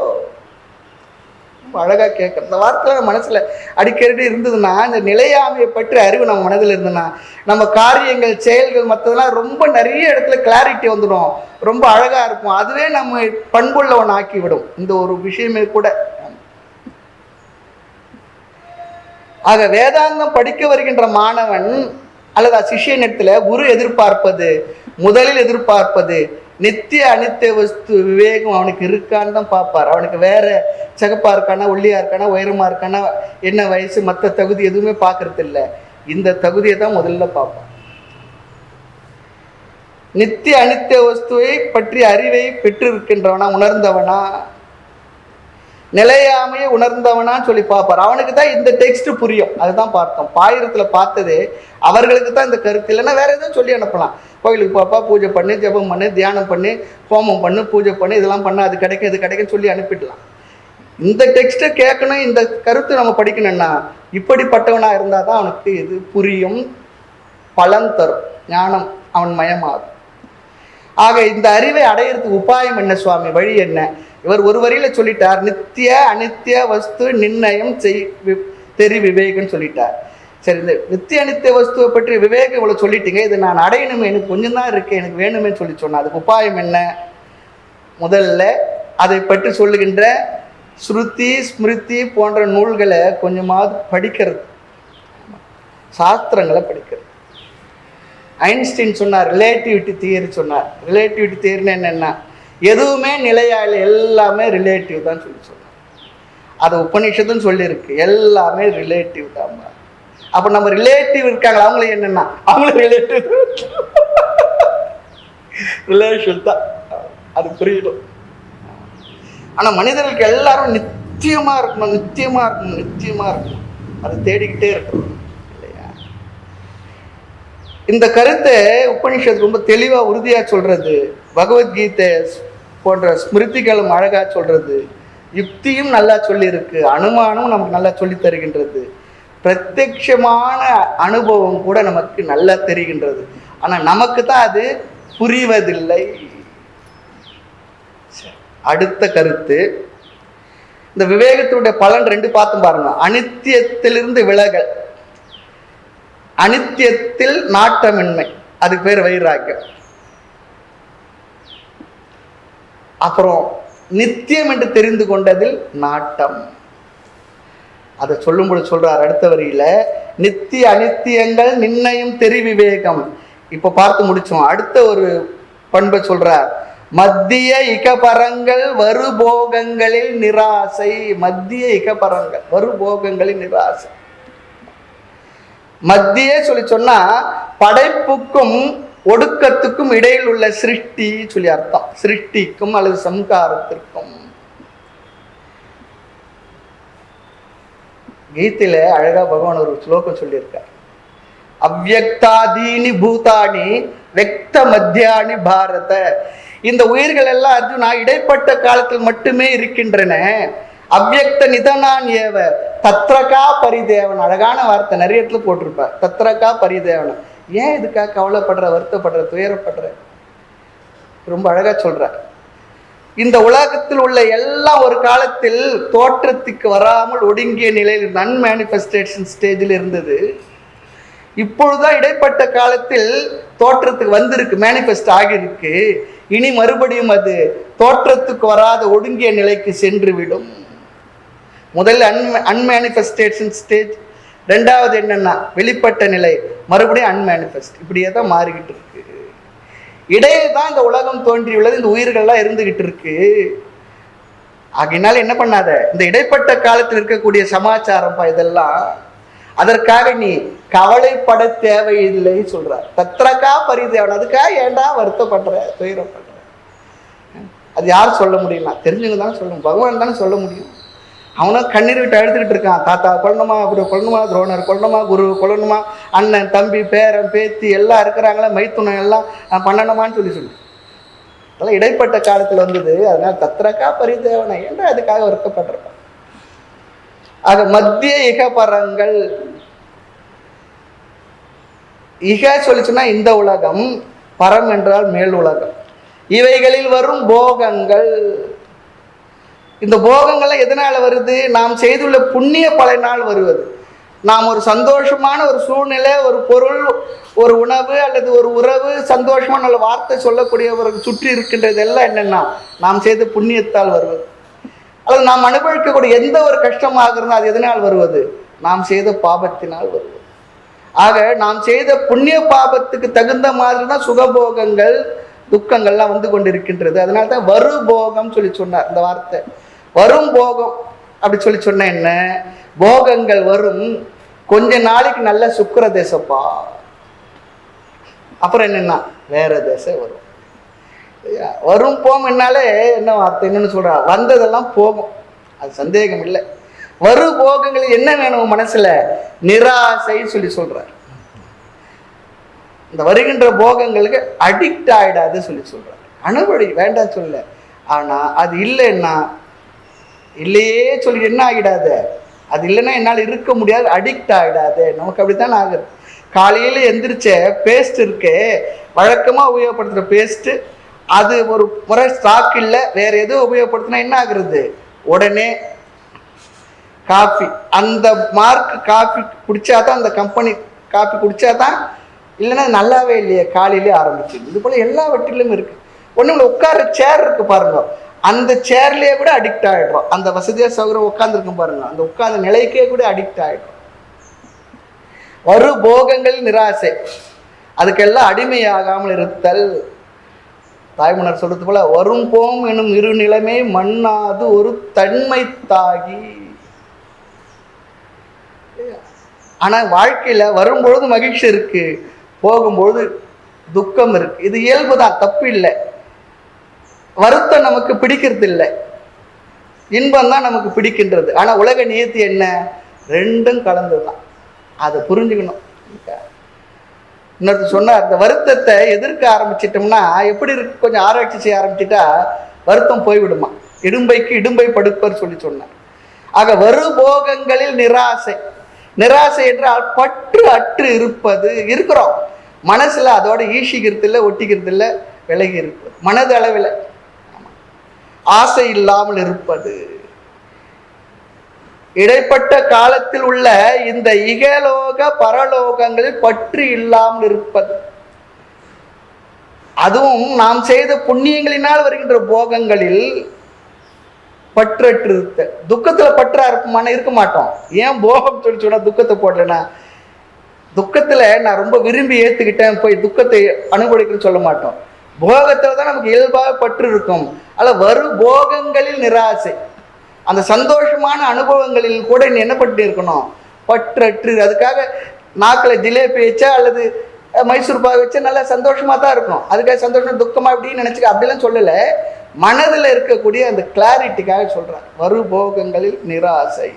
அழகா கேட்க இந்த வார்த்தை மனசுல அடிக்கடி இருந்ததுன்னா, இந்த நிலையாமையை பற்றி அறிவு நம்ம மனதில் இருந்ததுன்னா, நம்ம காரியங்கள் செயல்கள் மற்றதெல்லாம் ரொம்ப நிறைய இடத்துல கிளாரிட்டி வந்துடும், ரொம்ப அழகா இருக்கும். அதுவே நம்ம பண்புள்ளவன் ஆக்கிவிடும். இந்த ஒரு விஷயமே கூட. ஆக வேதாந்தம் படிக்க வருகின்ற மாணவன் அல்லது சிஷ்யனிடத்துல குரு எதிர்பார்ப்பது, முதலில் எதிர்பார்ப்பது நித்திய அனித்திய வஸ்து விவேகம் அவனுக்கு இருக்கான்னு தான் பார்ப்பார். அவனுக்கு வேற சிகப்பா இருக்கானா, ஒல்லியா இருக்கானா, உயரமா இருக்கானா, என்ன வயசு, மற்ற தகுதி எதுவுமே பார்க்கறது இல்லை. இந்த தகுதியை தான் முதல்ல பார்ப்பான். நித்திய அனித்திய வஸ்துவை பற்றி அறிவை பெற்றிருக்கின்றவனா, உணர்ந்தவனா, நிலையாமையை உணர்ந்தவனா சொல்லி பார்ப்பார். அவனுக்கு தான் இந்த டெக்ஸ்ட் புரியும். அதுதான் பார்த்தோம். பாயிரத்துல பார்த்ததே அவர்களுக்கு தான் இந்த கருத்து. இல்லைன்னா வேற எதுவும் சொல்லி அனுப்பலாம். கோயிலுக்கு பாப்பா, பூஜை பண்ணு, ஜபம் பண்ணு, தியானம் பண்ணு, ஹோமம் பண்ணு, பூஜை பண்ணு, இதெல்லாம் பண்ண அது கிடைக்கும் இது கிடைக்கும் சொல்லி அனுப்பிடலாம். இந்த டெக்ஸ்ட்டை கேட்கணும், இந்த கருத்து நம்ம படிக்கணும்னா இப்படிப்பட்டவனா இருந்தால் தான் அவனுக்கு இது புரியும், பலன் தரும், ஞானம் அவன் மயமாகும். ஆக இந்த அறிவை அடையிறதுக்கு உபாயம் என்ன சுவாமி, வழி என்ன? இவர் ஒரு வரியில சொல்லிட்டார், நித்திய அனித்திய வஸ்து நிர்ணயம் தெரி விவேகம்னு சொல்லிட்டார். சரி, இந்த நித்திய அனித்திய வஸ்துவை பற்றி விவேகம் இவ்வளவு சொல்லிட்டீங்க, இது நான் அடையணுமே, எனக்கு கொஞ்சம் தான் இருக்கு, எனக்கு வேணுமே சொல்லி சொன்னா அதுக்கு உபாயம் என்ன? முதல்ல அதை பற்றி சொல்லுகின்ற ஸ்ருதி ஸ்மிருதி போன்ற நூல்களை கொஞ்சமாவது படிக்கிறது, சாஸ்திரங்களை படிக்கிறது. ஐன்ஸ்டீன் சொன்னார், ரிலேட்டிவிட்டி தியரி சொன்னார். ரிலேட்டிவிட்டி தியரின்னு என்னென்னா, எதுவுமே நிலையா இல்லை, எல்லாமே ரிலேட்டிவ் தான் சொல்லி சொன்னார். அது உபநிஷத்துன்னு சொல்லியிருக்கு, எல்லாமே ரிலேட்டிவ் தான். அப்போ நம்ம ரிலேட்டிவ் இருக்காங்க, அவங்களே என்னென்னா அவங்களும் ரிலேட்டிவ் ரிலேஷன் தான். அது புரியணும். ஆனால் மனிதர்களுக்கு எல்லாரும் நிச்சயமாக இருக்கணும், நிச்சயமாக இருக்கணும், நிச்சயமாக இருக்கணும், அதை தேடிக்கிட்டே இருக்கணும் இல்லையா? இந்த கருத்தை உபனிஷத்து ரொம்ப தெளிவாக உறுதியாக சொல்றது, பகவத்கீதை போன்ற ஸ்மிருதிகளும் அழகா சொல்றது, யுக்தியும் நல்லா சொல்லியிருக்கு, அனுமானம் நமக்கு நல்லா சொல்லி தருகின்றது, பிரத்யட்சமான அனுபவம் கூட நமக்கு நல்லா தெரிகின்றது. ஆனால் நமக்கு தான் அது புரிவதில்லை. அடுத்த கருத்து, இந்த விவேகத்தினுடைய பலன் 2 பார்த்து பாருங்க. அனித்தியத்திலிருந்து விலகல், அனித்தியத்தில் நாட்டமின்மை, அதுக்கு பேர் வைராக்கியம். அப்புறம் நித்தியம் என்று தெரிந்து கொண்டதில் நாட்டம். அதை சொல்லும்போது சொல்றார் அடுத்த வரியில, நித்திய அனித்தியங்கள் நிர்ணயம் தெரி விவேகம். இப்ப பார்த்து முடிச்சோம். அடுத்த ஒரு பண்பை சொல்றார், மத்திய இகபரங்கள் வருபோகங்களில் நிராசை. மத்திய இகபரங்கள் வருபோகங்களில் நிராசை. மத்திய சொல்லி சொன்னா படைப்புக்கும் ஒடுக்கத்துக்கும் இடையில் உள்ள சிருஷ்டி சொல்லி அர்த்தம். சிருஷ்டிக்கும் அல்லது சம்காரத்திற்கும். கீதையில அழகா பகவான் ஒரு ஸ்லோகம் சொல்லியிருக்கார், அவ்யக்தாதீனி பூதானி வெக்த மத்தியானி பாரத. இந்த உயிர்கள் எல்லாம் அர்ஜுனா இடைப்பட்ட காலத்தில் மட்டுமே இருக்கின்றன. அவ்யக்த நிதனான் ஏவ தத்ரகா பரிதேவன். அழகான வார்த்தை, நிறைய இடத்துல போட்டிருப்பார். தத்ரகா பரிதேவன். ஏன் இதுக்காக கவலைப்படுற, வருத்தப்படுற, துயரப்படுற? ரொம்ப அழகா சொல்ற. இந்த உலகத்தில் உள்ள எல்லாம் ஒரு காலத்தில் தோற்றத்துக்கு வராமல் ஒடுங்கிய நிலையில் அன்மேனிஃபெஸ்டேஷன் ஸ்டேஜில் இருந்தது. இப்பொழுதுதான் இடைப்பட்ட காலத்தில் தோற்றத்துக்கு வந்திருக்கு, மேனிஃபெஸ்ட் ஆகியிருக்கு. இனி மறுபடியும் அது தோற்றத்துக்கு வராத ஒடுங்கிய நிலைக்கு சென்று விடும். முதல்ல அன்மேனிஃபெஸ்டேஷன் ஸ்டேஜ், ரெண்டாவது என்னன்னா வெளிப்பட்ட நிலை, மறுபடியும் அன்மேனிஃபெஸ்ட். இப்படியே தான் மாறிக்கிட்டு இருக்கு. இடையே தான் இந்த உலகம் தோன்றியுள்ளது, இந்த உயிர்கள்லாம் இருந்துகிட்டு இருக்கு. ஆகையினால என்ன பண்ணாத, இந்த இடைப்பட்ட காலத்தில் இருக்கக்கூடிய சமாச்சாரம் இதெல்லாம், அதற்காக நீ கவலைப்பட தேவையில்லை சொல்றார். தத்ரகா பரிதேவன். அதுக்காக ஏண்டா வருத்தப்படுற, துயரப்படுற? அது யார் சொல்ல முடியும்னா தெரிஞ்சுங்க தானே சொல்லணும், பகவான் தானே சொல்ல முடியும். அவனும் கண்ணீர் விட்டு அழுதுகிட்டு இருக்கான். தாத்தா கொல்லணுமா, அப்புறம் கொல்லணுமா, துரோணர் கொல்லணுமா, குரு கொல்லணுமா, அண்ணன் தம்பி பேரன் பேத்தி எல்லாம் இருக்கிறாங்களா, மைத்துனம் எல்லாம் பண்ணணுமான்னு சொல்லி அதெல்லாம் இடைப்பட்ட காலத்தில் வந்தது. அதனால தத்ரகா பரிதேவனை என்று அதுக்காக வருத்தப்படுறான். ஆக மத்திய இகபரங்கள், இக சொல்லிச்சுன்னா இந்த உலகம், பரம் என்றால் மேல் உலகம். இவைகளில் வரும் போகங்கள், இந்த போகங்கள்லாம் எதனால வருது? நாம் செய்துள்ள புண்ணிய பலனால் வருவது. நாம் ஒரு சந்தோஷமான ஒரு சூழ்நிலை, ஒரு பொருள், ஒரு உணவு அல்லது ஒரு உறவு, சந்தோஷமான நல்ல வார்த்தை சொல்லக்கூடியவர்கள் சுற்றி இருக்கின்றது எல்லாம் என்னன்னா நாம் செய்த புண்ணியத்தால் வருவது. அல்லது நாம் அனுபவிக்கக்கூடிய எந்த ஒரு கஷ்டமாக இருந்தால் அது எதனால் வருவது? நாம் செய்த பாபத்தினால் வருவது. ஆக நாம் செய்த புண்ணிய பாபத்துக்கு தகுந்த மாதிரி தான் சுகபோகங்கள் துக்கங்கள்லாம் வந்து கொண்டிருக்கின்றது. அதனால தான் வருபோகம் சொல்லி சொன்னார். இந்த வார்த்தை வரும் போகம் அப்படி சொல்லி சொன்ன என்ன, போகங்கள் வரும், கொஞ்ச நாளைக்கு நல்ல சுக்கிர தேசப்பா, அப்புறம் என்னன்னா வேற தேசம் வரும். வரும் போகும் என்னாலே என்ன வார்த்தை, என்னன்னு சொல்றா, வந்ததெல்லாம் போகும், அது சந்தேகம் இல்லை. வரு போகங்கள் என்ன வேணும் மனசுல? நிராசை சொல்லி சொல்றார். இந்த வருகின்ற போகங்களுக்கு அடிக்ட் ஆயிடாது சொல்லி சொல்றார். அனுபவி வேண்டாம் சொல்ல, ஆனா அது இல்லைன்னா இல்லையே சொல்லி என்ன ஆகிடாது, அது இல்லைன்னா என்னால் இருக்க முடியாது, அடிக்ட் ஆகிடாது. நமக்கு அப்படித்தான் ஆகுது. காலையில் எந்திரிச்ச பேஸ்ட் இருக்கு, வழக்கமாக உபயோகப்படுத்துகிற பேஸ்ட்டு, அது ஒரு முறை ஸ்டாக் இல்லை, வேற எதுவும் உபயோகப்படுத்தினா என்ன ஆகுறது, உடனே காஃபி, அந்த மார்க் காஃபி குடிச்சாதான், அந்த கம்பெனி காஃபி குடிச்சாதான், இல்லைன்னா நல்லாவே இல்லையே, காலையிலே ஆரம்பிச்சு. இது போல எல்லா வட்டிலும் இருக்கு. ஒன்றும் உட்கார சேர் இருக்கு பாருங்க, அந்த சேர்லயே கூட அடிக்ட் ஆகிடுறோம். அந்த வசதியாக சௌகரம் உட்காந்துருக்கும் பாருங்க, அந்த உட்கார்ந்த நிலைக்கே கூட அடிக்ட் ஆகிடும். வரு போகங்கள் நிராசை, அதுக்கெல்லாம் அடிமையாகாமல் இருத்தல். தாய்மன்னர் சொல்றது போல, வரும் போம் எனும் இரு நிலைமை மண்ணாது ஒரு தன்மை தாகி. ஆனா வாழ்க்கையில வரும்பொழுது மகிழ்ச்சி இருக்கு, போகும்பொழுது துக்கம் இருக்கு. இது இயல்புதான், தப்பு இல்லை. வருத்தம் நமக்கு பிடிக்கிறது இல்லை, இன்பம் தான் நமக்கு பிடிக்கின்றது. ஆனா உலக நியத்தி என்ன, ரெண்டும் கலந்துதான், அதை புரிஞ்சுக்கணும். இன்னொருத்தர் சொன்னார், அந்த வருத்தத்தை எதிர்க்க ஆரம்பிச்சிட்டோம்னா எப்படி இருக்கு, கொஞ்சம் ஆராய்ச்சி செய்ய ஆரம்பிச்சுட்டா வருத்தம் போய்விடுமா. இடும்பைக்கு இடும்பை படுப்பர் சொல்லி சொன்னார். ஆக வருபோகங்களில் நிராசை, நிராசை என்றால் பற்று அற்று இருப்பது. இருக்கிறோம் மனசுல, அதோட ஈசிக்கிறது இல்லை, ஒட்டிக்கிறது இல்லை, விலகி இருப்பது. மனது அளவில் ஆசை இல்லாமல் இருப்பது. இடைப்பட்ட காலத்தில் உள்ள இந்த இகலோக பரலோகங்களில் பற்று இல்லாமல் இருப்பது, அதுவும் நாம் செய்த புண்ணியங்களினால் வருகின்ற போகங்களில் பற்றற்று இருக்க. துக்கத்துல பற்றா இருக்க மாட்டோம். ஏன் போகம் சொல்லி சொன்னா துக்கத்தை போடலன்னா, துக்கத்துல நான் ரொம்ப விரும்பி ஏத்துக்கிட்டேன் போய் துக்கத்தை அனுபவிக்கணும்னு சொல்ல மாட்டோம். போகத்துல தான் நமக்கு இயல்பாக பற்று இருக்கும். அல்ல வரும் போகங்களில் நிராசை, அந்த சந்தோஷமான அனுபவங்களில் கூட நீ என்ன பண்ணி இருக்கணும், பற்றற்று. அதுக்காக நாக்கில் ஜிலேபி வச்சா அல்லது மைசூர் பாகு வச்சா நல்லா சந்தோஷமா தான் இருக்கும். அதுக்காக சந்தோஷம் துக்கமா அப்படின்னு நினைச்சுக்க அப்படிலாம் சொல்லல. மனதில் இருக்கக்கூடிய அந்த கிளாரிட்டிக்காக சொல்றார், வரு போகங்களில் நிராசை.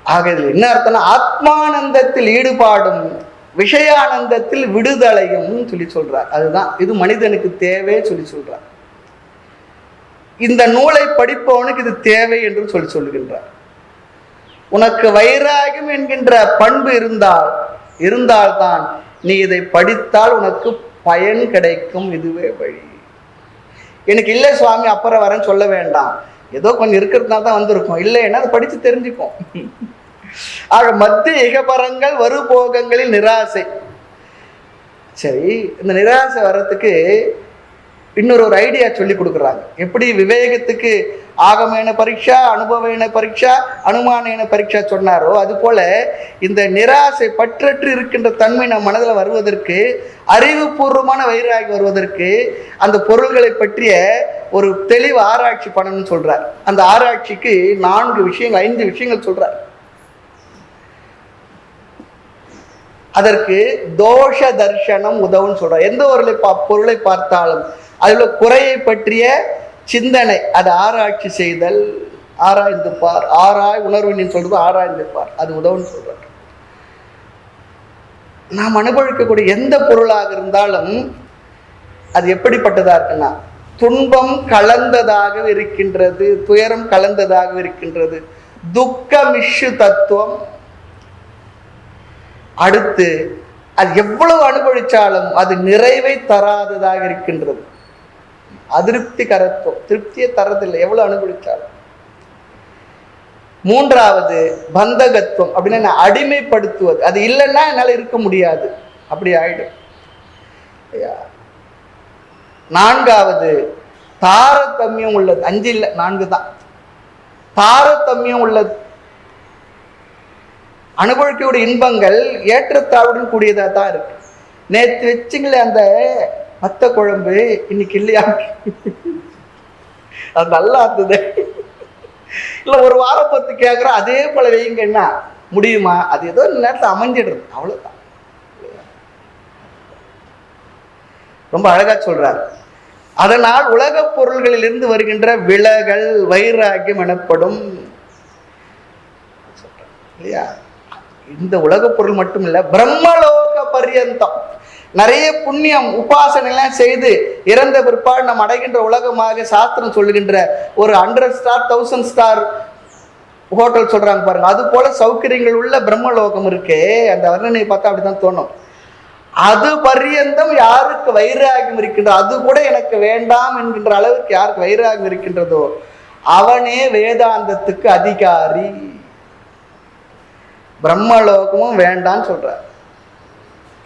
ஆக இதில் என்ன அர்த்தம்னா, ஆத்மானந்தத்தில் ஈடுபாடும் விஷயானந்தத்தில் விடுதலையும் சொல்லி சொல்றார். அதுதான் இது மனிதனுக்கு தேவை சொல்லி சொல்றார். இந்த நூலை படிப்பவனுக்கு இது தேவை என்று சொல்லி சொல்லுகின்றார். உனக்கு வைராகியம் என்கின்ற பண்பு இருந்தால்தான் நீ இதை படித்தால் உனக்கு பயன் கிடைக்கும். இதுவே வழி. எனக்கு இல்லை சுவாமி அப்புறம் வரேன்னு சொல்ல வேண்டாம். ஏதோ கொஞ்சம் இருக்கிறதுனால தான் வந்திருக்கும். இல்லைன்னா அதை படித்து தெரிஞ்சுக்கும். ஆக மத்திய இகபரங்கள் வருபோகங்களில் நிராசை. சரி, இந்த நிராசை வர்றதுக்கு இன்னொரு ஐடியா சொல்லி கொடுக்குறாங்க. எப்படி விவேகத்துக்கு ஆகமேன பரீட்சா, அனுபவேன பரீட்சா, அனுமானேன பரீட்சா சொன்னாரோ, அது போல இந்த நிராசை பற்றற்று இருக்கின்ற தன்மை நம் மனதில் வருவதற்கு, அறிவுபூர்வமான வைராகி வருவதற்கு அந்த பொருள்களை பற்றிய ஒரு தெளிவு ஆராய்ச்சி பண்ணணும்னு சொல்றார். அந்த ஆராய்ச்சிக்கு 5 விஷயங்கள் சொல்றார். அதற்கு தோஷ தர்சனம் உதவுன்னு சொல்றார். எந்த ஒரு பொருளை பார்த்தாலும் அதில் குறையை பற்றிய சிந்தனை, அதை ஆராய்ச்சி செய்தல், ஆராய்ந்து பார், உணர்வு சொல்றது ஆராய்ந்து பார், அது உதவுன்னு சொல்றார். நாம் அனுபவிக்கக்கூடிய எந்த பொருளாக இருந்தாலும் அது எப்படிப்பட்டதா இருக்குன்னா, துன்பம் கலந்ததாக இருக்கின்றது, துயரம் கலந்ததாக இருக்கின்றது, துக்கமிஷு தத்துவம். அடுத்து அது எவ்வளவு அனுபவிச்சாலும் அது நிறைவை தராததாக இருக்கின்றது, அதிருப்தி கரத்துவம், திருப்தியை தரதில்லை எவ்வளவு அனுபவிச்சாலும். 3வது பந்தகத்துவம், அப்படின்னா அடிமைப்படுத்துவது, அது இல்லைன்னா என்னால் இருக்க முடியாது, அப்படி ஆயிடும். 4வது தாரதமியம் உள்ளது. 5 இல்லை 4 தான். தாரதமியம் உள்ளது. அனுபவிக்கக்கூடிய இன்பங்கள் ஏற்றத்தாழ்வுடன் கூடியதா தான் இருக்கு. நேற்று வச்சுங்களே அந்த மத்த குழம்பு, இன்னைக்கு இல்லையா, அது நல்லா இருந்தது. இல்ல ஒரு வாரம் பத்து கேட்குறோம், அதே போல வைங்கன்னா முடியுமா? அது ஏதோ நேரத்தில் அமைஞ்சிடுறது, அவ்வளவுதான். ரொம்ப அழகா சொல்றாரு. அதனால் உலக பொருள்களில் இருந்து வருகின்ற விலகல் வைராகியம் எனப்படும். இல்லையா? இந்த உலக பொருள் மட்டும் இல்ல, பிரம்மலோக பரியந்தம் நிறைய புண்ணியம் உபாசனைலாம் செய்து இறந்த பிற்பாடு நாம் அடைகின்ற உலகமாக சாஸ்திரம் சொல்லுகின்ற ஒரு 100 ஸ்டார் 1000 ஸ்டார் ஹோட்டல் சொல்றாங்க பாருங்க, அது போல சௌகரியங்கள் உள்ள பிரம்மலோகம் இருக்கே, அந்த வர்ணனை பார்த்தா அப்படிதான் தோணும். அது பரியந்தம் யாருக்கு வைராகியம் இருக்கின்றோ, அது கூட எனக்கு வேண்டாம் என்கின்ற அளவுக்கு யாருக்கு வைராகியம் இருக்கின்றதோ அவனே வேதாந்தத்துக்கு அதிகாரி. பிரம்மலோகமும் வேண்டான்னு சொல்றார்.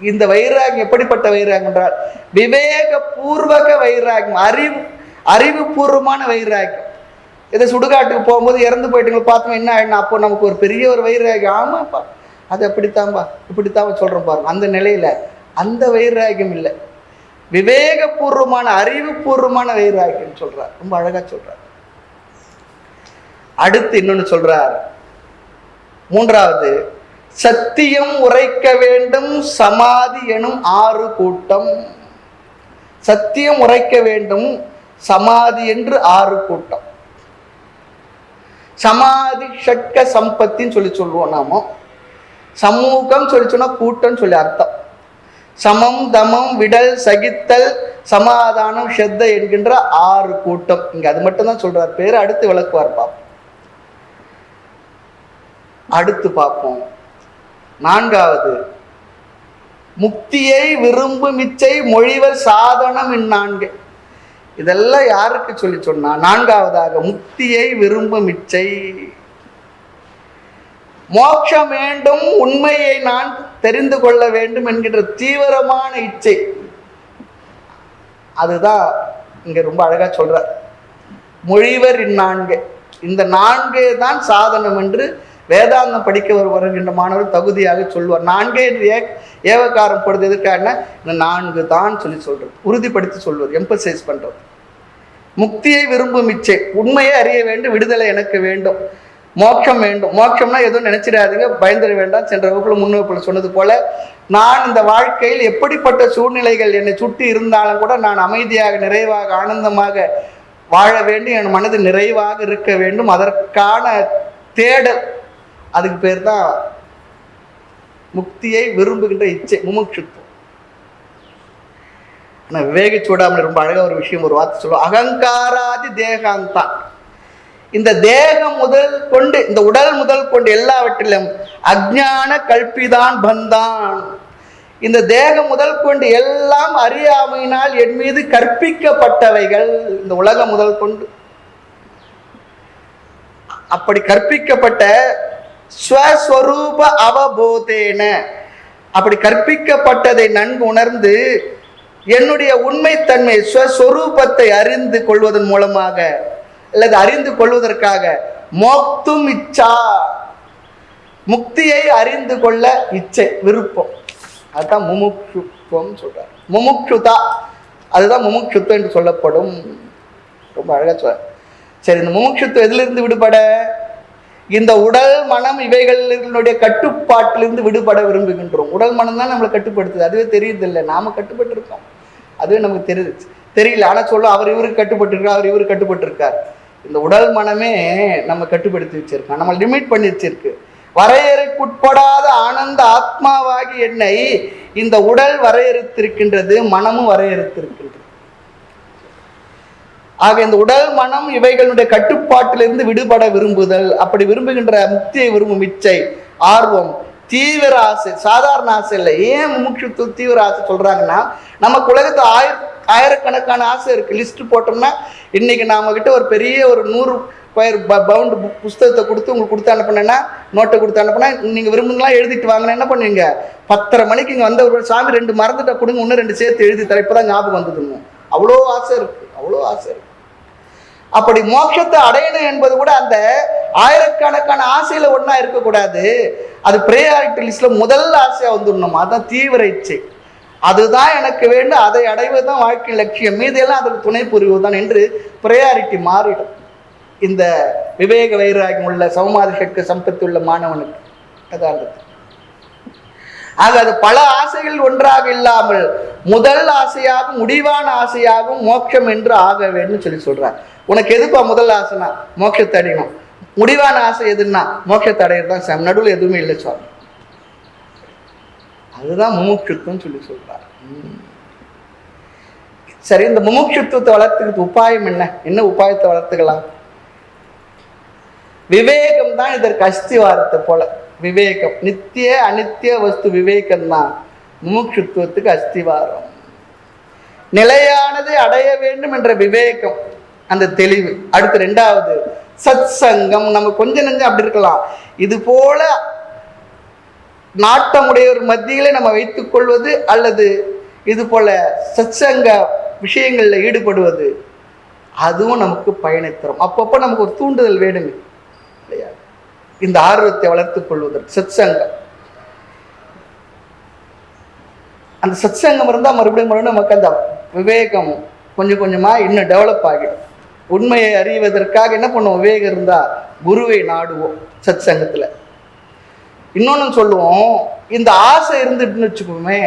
இந்த வைராகியம் எப்படிப்பட்ட வைராகியம் என்றால் விவேக பூர்வக வைராகியம், அறிவுபூர்வமான வைராகியம். இதை சுடுகாட்டுக்கு போகும்போது இறந்து போயிட்டு பார்த்தோம் என்ன ஆயிடும், அப்போ நமக்கு ஒரு பெரிய ஒரு வைராகியம், ஆமாப்பா அது அப்படித்தான்பா இப்படித்தான் சொல்றோம் பாருங்க. அந்த நிலையில அந்த வைராகியம் இல்லை, விவேகபூர்வமான அறிவுபூர்வமான வைராகியம் சொல்றார். ரொம்ப அழகா சொல்றார். அடுத்து இன்னொன்னு சொல்றார். 3வது சத்தியம் உரைக்க வேண்டும் சமாதி எனும் 6 கூட்டம். சத்தியம் உரைக்க வேண்டும் சமாதி என்று 6 கூட்டம். சமாதி ஷட்க சம்பத்தின்னு சொல்லுவோம் நாம. சமூகம் சொன்னா கூட்டம் சொல்லி அர்த்தம். சமம் தமம் விடல் சகித்தல் சமாதானம் ஸ்ரத்த என்கின்ற 6 கூட்டம். இங்க அது மட்டும் தான் சொல்றார். பேரு அடுத்து விளக்குவார், பார்ப்போம். அடுத்து பார்ப்போம். 4வது முக்தியை விரும்பு மிச்சை மொழிவர் சாதனம். 4 இதெல்லாம் யாருக்கு சொல்லி சொன்னா? நான்காவதாக முக்தியை விரும்பும் இச்சை. மோட்சம் வேண்டும், உண்மையை நான் தெரிந்து கொள்ள வேண்டும் என்கின்ற தீவிரமான இச்சை. அதுதான் இங்க ரொம்ப அழகா சொல்றார் மொழிவர். இந்நான்கு, இந்த நான்கே தான் சாதனம் என்று வேதாந்தம் படிக்க வருகின்ற மாணவர் தகுதியாக சொல்வார். நான்கே என்று ஏவகாரம் போடுறது எதற்காக? இந்த நான்கு தான் சொல்லி சொல்றது, உறுதிப்படுத்தி சொல்வது, எம்பசைஸ் பண்றது. முக்தியை விரும்பும் இச்சை, உண்மையை அறிய வேண்டும், விடுதலை எனக்கு வேண்டும், மோட்சம் வேண்டும். மோட்சம்னா எதுவும் நினைச்சிடாதீங்க, பயந்துட வேண்டாம். சென்ற வகுப்புல முன்னோப்பில் சொன்னது போல, நான் இந்த வாழ்க்கையில் எப்படிப்பட்ட சூழ்நிலைகள் என்னை சுற்றி இருந்தாலும் கூட நான் அமைதியாக, நிறைவாக, ஆனந்தமாக வாழ வேண்டும், என் மனது நிறைவாக இருக்க வேண்டும். அதற்கான தேடல், அதுக்கு பேர் தான் முக்தியை விரும்புகின்ற இச்சை, முமுட்சுத்துவம். ஆனால் விவேக சூடாமணி ரொம்ப அழகா ஒரு விஷயம், ஒரு வார்த்தை சொல்லுவோம், அகங்காராதி தேகாந்தான். இந்த தேகம் முதல் கொண்டு, இந்த உடல் முதல் கொண்டு எல்லாவற்றிலும் அஜ்ஞான கல்பிதான் பந்தான். இந்த தேகம் முதல் கொண்டு எல்லாம் அறியாமையினால் என் மீது கற்பிக்கப்பட்டவைகள். இந்த உலகம் முதல் கொண்டு அப்படி கற்பிக்கப்பட்ட ஸ்வஸ்வரூப அவபோதேன, அப்படி கற்பிக்கப்பட்டதை நன்கு உணர்ந்து என்னுடைய உண்மைத்தன்மை ஸ்வஸ்வரூபத்தை அறிந்து கொள்வதன் மூலமாக அல்லது அறிந்து கொள்வதற்காக மோக்தும் இச்சா, முக்தியை அறிந்து கொள்ள இச்சை, விருப்பம். அதுதான் முமுட்சுத்துவம் சொல்றார். முமுட்சுதா, அதுதான் முமுட்சுத்துவம் என்று சொல்லப்படும். ரொம்ப அழகா சொல்ற. சரி, இந்த முமுட்சுத்துவம் எதிலிருந்து விடுபட? இந்த உடல் மனம் இவைகளினுடைய கட்டுப்பாட்டிலிருந்து விடுபட விரும்புகின்றோம். உடல் மனம் தான் நம்மளை கட்டுப்படுத்துது, அதுவே தெரியுது இல்லை, நாம கட்டுப்பட்டு இருக்கோம், அதுவே நமக்கு தெரியல. ஆனா சொல்லும் அவர் இவருக்கு கட்டுப்பட்டு இருக்கார், அவர் இவருக்கு கட்டுப்பட்டு இருக்கார். இந்த உடல் மனமே நம்ம கட்டுப்படுத்தி வச்சிருக்கோம், நம்ம லிமிட் பண்ணி வச்சிருக்கு. வரையறைக்குட்படாத ஆனந்த ஆத்மாவாகி என்னை இந்த உடல் வரையறுத்திருக்கின்றது, மனமும் வரையறுத்திருக்கின்றது. ஆக இந்த உடல் மனம் இவைகளுடைய கட்டுப்பாட்டிலிருந்து விடுபட விரும்புதல், அப்படி விரும்புகின்ற முக்தியை விரும்பும் இச்சை, ஆர்வம், தீவிர ஆசை. சாதாரண ஆசை இல்லை. ஏன் முமுட்சுத்துவ தீவிர ஆசை சொல்றாங்கன்னா, நமக்கு உலகத்து ஆயிரக்கணக்கான ஆசை இருக்கு. லிஸ்ட் போட்டோம்னா இன்னைக்கு நாம கிட்ட ஒரு பெரிய ஒரு 100 பவுண்டு புஸ்தகத்தை கொடுத்து உங்களுக்கு கொடுத்து அனுப்பினேன்னா, நோட்டை கொடுத்து அனுப்பினா, நீங்க விரும்புங்களாம் எழுதிட்டு வாங்கினா என்ன பண்ணுவீங்க? 10:30 மணிக்கு இங்க வந்த ஒரு சாமி 2 மறந்துட்டா கொடுங்க, இன்னும் 2 சேர்த்து எழுதி தர, இப்பதான் ஞாபகம் வந்ததுங்க. அவ்வளோ ஆசை இருக்கு, அவ்வளோ ஆசை இருக்கு. அப்படி மோட்சத்தை அடையணும் என்பது கூட அந்த ஆயிரக்கணக்கான ஆசையில ஒன்னா இருக்கக்கூடாது. அது ப்ரையாரிட்டி லிஸ்ட்ல முதல் ஆசையா வந்துடணும். அதுதான் தீவிர இச்சை. அதுதான் எனக்கு வேண்டும், அதை அடைவதுதான் வாழ்க்கை லட்சியம், மீதெல்லாம் அதற்கு துணை புரிவதுதான் என்று ப்ரையாரிட்டி மாறிடும். இந்த விவேக வைராகியம் உள்ள சௌமாதி சக்தி சம்பத்தி உள்ள மாணவனுக்கு அதான். ஆக அது பல ஆசைகள் ஒன்றாக இல்லாமல் முதல் ஆசையாகவும் முடிவான ஆசையாகவும் மோட்சம் என்று ஆக வேண்டும் சொல்லி சொல்றார். உனக்கு எதுப்பா முதல் ஆசைனா மோட்சத்தை அடையணும், முடிவான ஆசை எதுன்னா மோட்சத்தை அடையிறது தான், நடுவில் எதுவுமே இல்லை சுவாமி. அதுதான் முமுட்சுத்துவம் சொல்லி சொல்றார். சரி, இந்த முமுட்சுத்துவத்தை வளர்த்துக்கிறது உபாயம் என்ன உபாயத்தை வளர்த்துக்கலாம்? விவேகம் தான் இதற்கு அஸ்திவாரத்தை போல. விவேகம், நித்திய அனித்திய வஸ்து விவேகம் தான் முமுட்சுத்துவத்துக்கு அஸ்திவாரம். நிலையானதை அடைய வேண்டும் என்ற விவேகம், அந்த தெளிவு. அடுத்து 2வது சத் சங்கம். நம்ம கொஞ்சம் நெஞ்சம் அப்படி இருக்கலாம், இது போல நாட்டமுடையவர் மத்தியிலே நம்ம வைத்துக் கொள்வது அல்லது இது போல சத்சங்க விஷயங்கள்ல ஈடுபடுவது, அதுவும் நமக்கு பயனை தரும். அப்பப்போ நமக்கு ஒரு தூண்டுதல் வேணுங்க இல்லையா? இந்த ஆர்வத்தை வளர்த்துக் கொள்வதற்கு சத்சங்கம். அந்த சத்சங்கம் இருந்தால் மறுபடியும் நமக்கு அந்த விவேகம் கொஞ்சம் கொஞ்சமா இன்னும் டெவலப் ஆகிடும். உண்மையை அறிவதற்காக என்ன பண்ணுவோம்? விவேகம் இருந்தா குருவை நாடுவோம் சத் சங்கத்துல. இன்னொன்னு சொல்லுவோம், இந்த ஆசை இருந்துட்டுன்னு வச்சுக்கோமே,